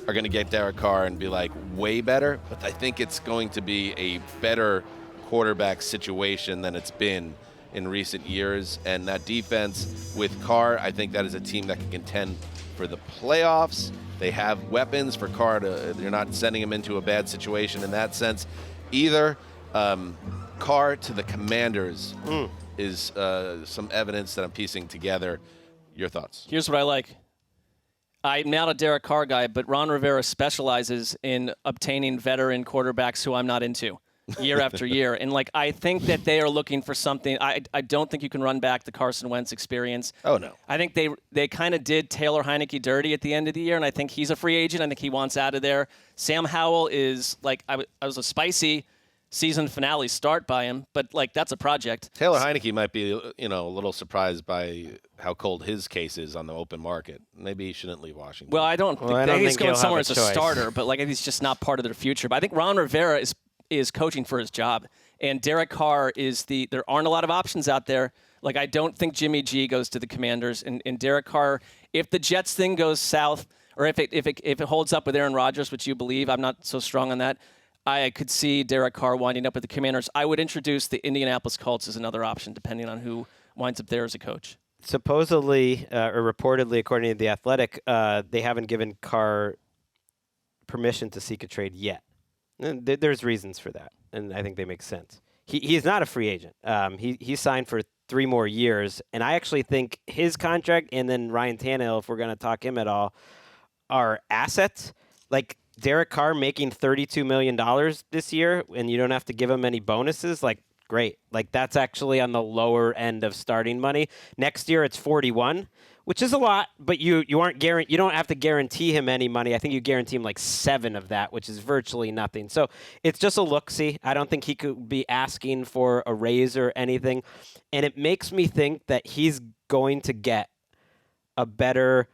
are going to get Derek Carr and be like way better, but I think it's going to be a better quarterback situation than it's been in recent years. And that defense with Carr, I think that is a team that can contend for the playoffs. They have weapons for Carr. You're not sending him into a bad situation in that sense either. Carr to the Commanders is some evidence that I'm piecing together. Your thoughts? Here's what I like. I'm not a Derek Carr guy, but Ron Rivera specializes in obtaining veteran quarterbacks who I'm not into year after year. And, I think that they are looking for something. I don't think you can run back the Carson Wentz experience. Oh, no. I think they kind of did Taylor Heineke dirty at the end of the year, and I think he's a free agent. I think he wants out of there. Sam Howell is, I was a spicy season finale start by him, but that's a project. Taylor Heineke might be, a little surprised by how cold his case is on the open market. Maybe he shouldn't leave Washington. Well, I don't think he's going somewhere as a starter, but he's just not part of their future. But I think Ron Rivera is coaching for his job, and Derek Carr there aren't a lot of options out there. I don't think Jimmy G goes to the Commanders, and Derek Carr, if the Jets thing goes south, or if it holds up with Aaron Rodgers, which you believe, I'm not so strong on that, I could see Derek Carr winding up with the Commanders. I would introduce the Indianapolis Colts as another option, depending on who winds up there as a coach. Supposedly, or reportedly, according to The Athletic, they haven't given Carr permission to seek a trade yet. And there's reasons for that, and I think they make sense. He's not a free agent. He signed for 3 more years, and I actually think his contract and then Ryan Tannehill, if we're going to talk him at all, are assets. Derek Carr making $32 million this year, and you don't have to give him any bonuses, great. That's actually on the lower end of starting money. Next year it's 41, which is a lot, but you don't have to guarantee him any money. I think you guarantee him 7 of that, which is virtually nothing. So it's just a look-see. I don't think he could be asking for a raise or anything, and it makes me think that he's going to get a better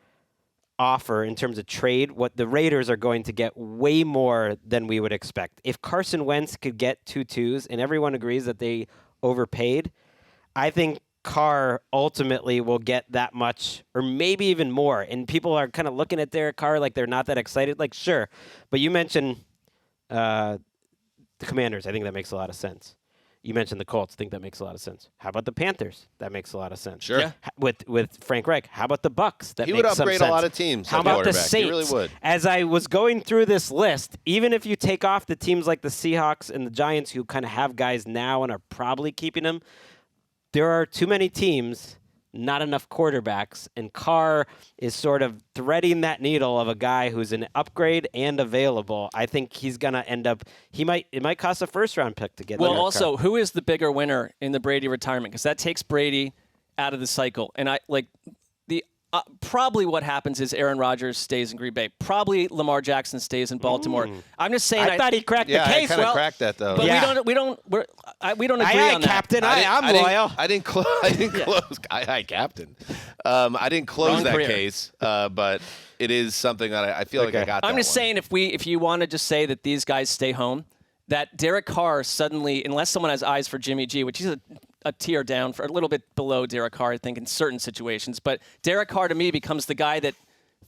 offer in terms of trade. What the Raiders are going to get way more than we would expect. If Carson Wentz could get 2-2s, and everyone agrees that they overpaid, I think Carr ultimately will get that much, or maybe even more. And people are kind of looking at Derek Carr like they're not that excited. Sure. But you mentioned the Commanders. I think that makes a lot of sense. You mentioned the Colts. I think that makes a lot of sense. How about the Panthers? That makes a lot of sense. Sure. Yeah. With Frank Reich. How about the Bucks? That he makes would upgrade some sense. a lot of teams. How about the Saints? He really would. As I was going through this list, even if you take off the teams like the Seahawks and the Giants who kind of have guys now and are probably keeping them, there are too many teams, not enough quarterbacks, and Carr is sort of threading that needle of a guy who's an upgrade and available. I think he's going to end up it might cost a first-round pick to get Well, also, who is the bigger winner in the Brady retirement? Because that takes Brady out of the cycle. And probably what happens is Aaron Rodgers stays in Green Bay. Probably Lamar Jackson stays in Baltimore. I'm just saying. I thought he cracked the case. Yeah, I kind of cracked that though. But we don't agree on Captain. that. I'm loyal. I didn't close. Captain. I didn't close that case, but it is something that I feel like I got. I'm just saying, if you want to just say that these guys stay home, that Derek Carr suddenly, unless someone has eyes for Jimmy G, which he's a tier down, for a little bit below Derek Carr, I think, in certain situations. But Derek Carr, to me, becomes the guy that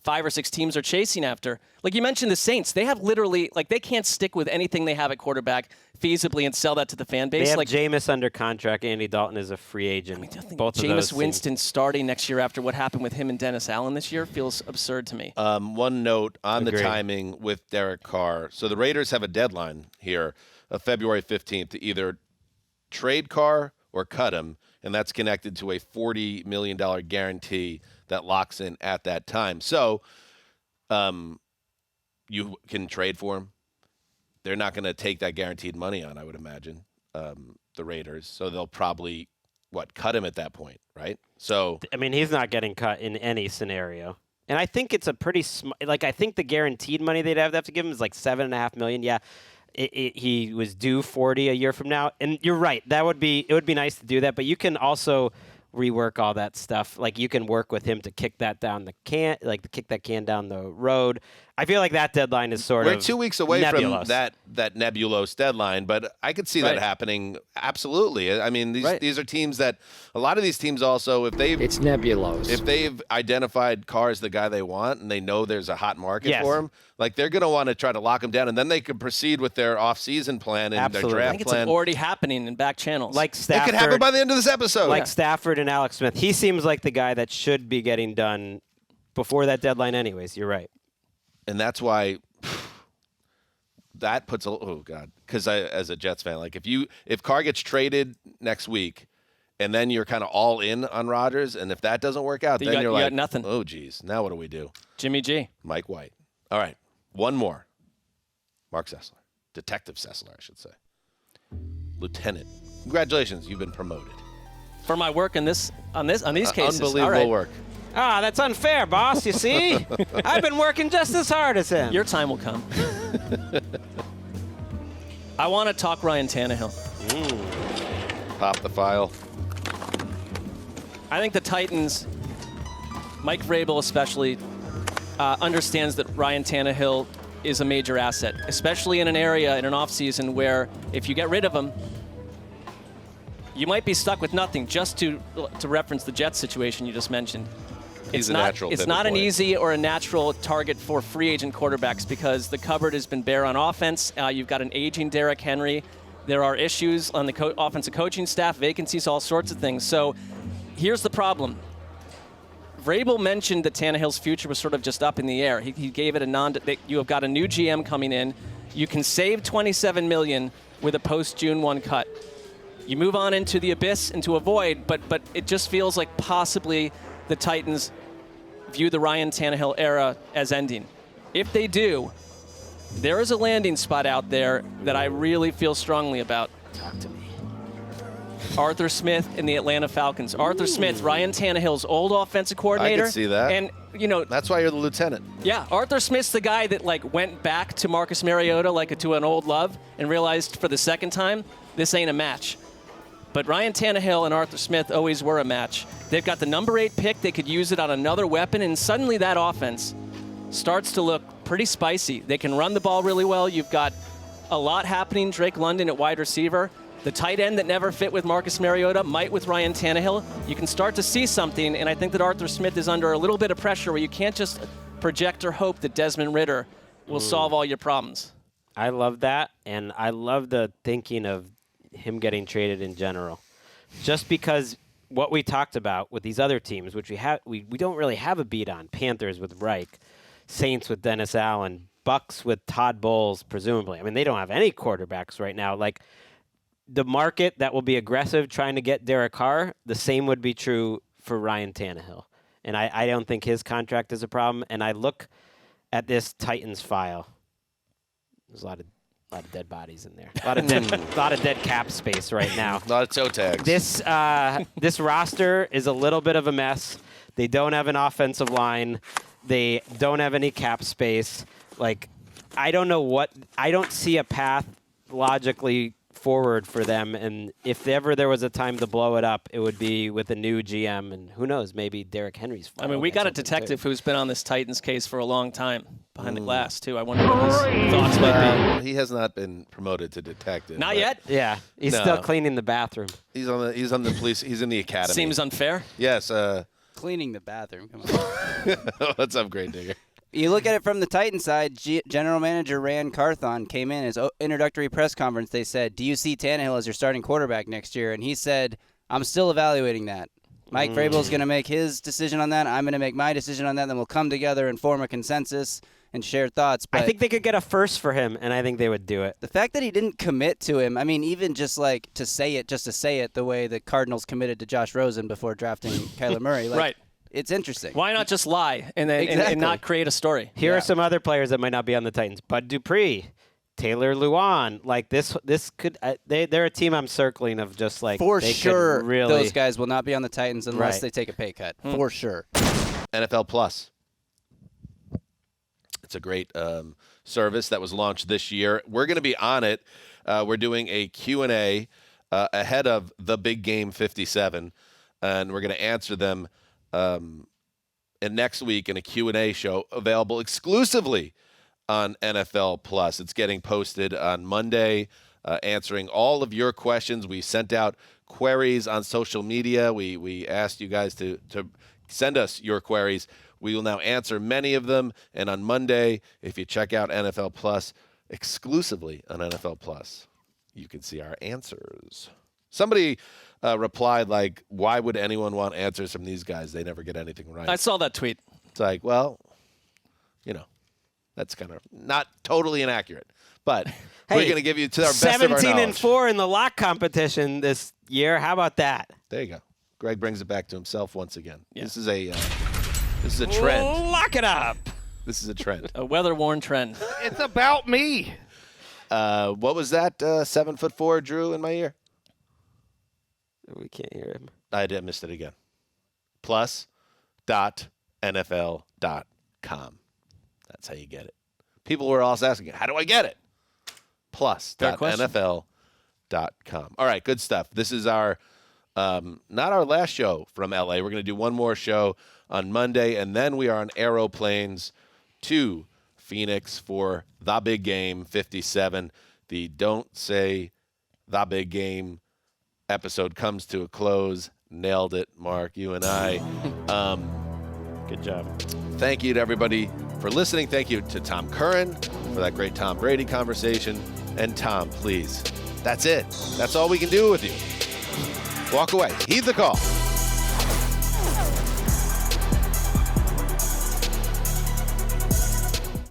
5 or 6 teams are chasing after. You mentioned the Saints. They have literally, they can't stick with anything they have at quarterback feasibly and sell that to the fan base. They have Jameis under contract. Andy Dalton is a free agent. I think both Jameis Winston starting next year after what happened with him and Dennis Allen this year feels absurd to me. One note on the timing with Derek Carr. So the Raiders have a deadline here of February 15th to either trade Carr or cut him, and that's connected to a $40 million guarantee that locks in at that time. So you can trade for him. They're not going to take that guaranteed money on, I would imagine, the Raiders. So they'll probably, cut him at that point, right? So he's not getting cut in any scenario. And I think it's a pretty I think the guaranteed money they'd have to give him is $7.5 million. Yeah. He was due 40 a year from now, and you're right. It would be nice to do that, but you can also rework all that stuff. You can work with him to kick that down the can, to kick that can down the road. I feel like that deadline is We're 2 weeks away nebulous. from that nebulous deadline, but I could see that happening. Absolutely. These are teams that a lot of these teams also, it's nebulous. If they've identified Carr as the guy they want and they know there's a hot market for him, they're going to want to try to lock him down, and then they could proceed with their off-season plan and their draft plan. I think it's already happening in back channels. Stafford, it could happen by the end of this episode. Stafford and Alex Smith. He seems like the guy that should be getting done before that deadline anyways. You're right. And that's why that puts because as a Jets fan, like if Carr gets traded next week, and then you're kind of all in on Rodgers, and if that doesn't work out, then you're like, got nothing. Oh, geez, now what do we do? Jimmy G. Mike White. All right, one more. Marc Sessler. Detective Sessler, I should say. Lieutenant. Congratulations, you've been promoted. For my work on these cases. Unbelievable work. Ah, that's unfair, boss. You see? I've been working just as hard as him. Your time will come. I want to talk Ryan Tannehill. Pop the file. I think the Titans, Mike Vrabel especially, understands that Ryan Tannehill is a major asset, especially in an area in an offseason where if you get rid of him, you might be stuck with nothing. Just to reference the Jets situation you just mentioned. It's not an easy or a natural target for free agent quarterbacks because the cupboard has been bare on offense. You've got an aging Derrick Henry. There are issues on the offensive coaching staff, vacancies, all sorts of things. So here's the problem. Vrabel mentioned that Tannehill's future was sort of just up in the air. He gave it you have got a new GM coming in. You can save $27 million with a post-June 1 cut. You move on into the abyss, into a void, but it just feels like possibly the Titans view the Ryan Tannehill era as ending. If they do, there is a landing spot out there that I really feel strongly about. Talk to me. Arthur Smith and the Atlanta Falcons. Arthur Smith, Ryan Tannehill's old offensive coordinator. I can see that. And, that's why you're the lieutenant. Yeah, Arthur Smith's the guy that, went back to Marcus Mariota, to an old love, and realized for the second time, this ain't a match. But Ryan Tannehill and Arthur Smith always were a match. They've got the number 8 pick. They could use it on another weapon, and suddenly that offense starts to look pretty spicy. They can run the ball really well. You've got a lot happening. Drake London at wide receiver. The tight end that never fit with Marcus Mariota might with Ryan Tannehill. You can start to see something, and I think that Arthur Smith is under a little bit of pressure where you can't just project or hope that Desmond Ridder will solve all your problems. I love that, and I love the thinking of him getting traded in general. Just because what we talked about with these other teams, which we don't really have a beat on. Panthers with Reich, Saints with Dennis Allen, Bucks with Todd Bowles, presumably. I mean, they don't have any quarterbacks right now. The market that will be aggressive trying to get Derek Carr, the same would be true for Ryan Tannehill. And I don't think his contract is a problem. And I look at this Titans file. There's a lot of dead bodies in there. A lot of dead cap space right now. A lot of toe tags. This roster is a little bit of a mess. They don't have an offensive line. They don't have any cap space. I don't see a path logically forward for them, and if ever there was a time to blow it up, it would be with a new GM, and who knows, maybe Derrick Henry's file. I mean, we got a detective who's been on this Titans case for a long time behind the glass, too. I wonder what his thoughts might be. He has not been promoted to detective. Not yet? Yeah, he's still cleaning the bathroom. He's on the police. He's in the academy. Seems unfair. Yes. Cleaning the bathroom. Come on. What's up, Great Digger? You look at it from the Titans side, General Manager Rand Carthon came in his introductory press conference. They said, do you see Tannehill as your starting quarterback next year? And he said, I'm still evaluating that. Mike Vrabel's going to make his decision on that. I'm going to make my decision on that. Then we'll come together and form a consensus and share thoughts. But I think they could get a first for him, and I think they would do it. The fact that he didn't commit to him, I mean, even just to say it the way the Cardinals committed to Josh Rosen before drafting Kyler Murray. Right. It's interesting. Why not just lie and not create a story? Here are some other players that might not be on the Titans. Bud Dupree, Taylor Lewan. This could they're a team I'm circling of just for sure those guys will not be on the Titans unless they take a pay cut. For sure. NFL Plus. It's a great service that was launched this year. We're going to be on it. We're doing a Q&A ahead of the Big Game 57, and we're going to answer them and next week in a Q&A show available exclusively on NFL Plus. It's getting posted on Monday, answering all of your questions. We sent out queries on social media. We asked you guys to send us your queries. We will now answer many of them. And on Monday, if you check out NFL Plus exclusively on NFL Plus, you can see our answers. Somebody replied, why would anyone want answers from these guys? They never get anything right. I saw that tweet. It's well, That's kind of not totally inaccurate, but hey, we're going to give you to our best of our knowledge. 17-4 in the lock competition this year. How about that? There you go. Greg brings it back to himself once again. Yeah. This is a trend. Lock it up. This is a trend. A weather-worn trend. It's about me. What was that? 7'4", Drew, in my ear? We can't hear him. I missed it again. Plus.nfl.com. That's how you get it. People were also asking, how do I get it? Plus.nfl.com. All right, good stuff. This is our not our last show from LA. We're going to do one more show on Monday, and then we are on aeroplanes to Phoenix for the big game 57. The Don't Say the Big Game episode comes to a close. Nailed it, Mark, you and I. Good job. Thank you to everybody for listening. Thank you to Tom Curran for that great Tom Brady conversation. And Tom, please, that's it. That's all we can do with you. Walk away. Heed the call.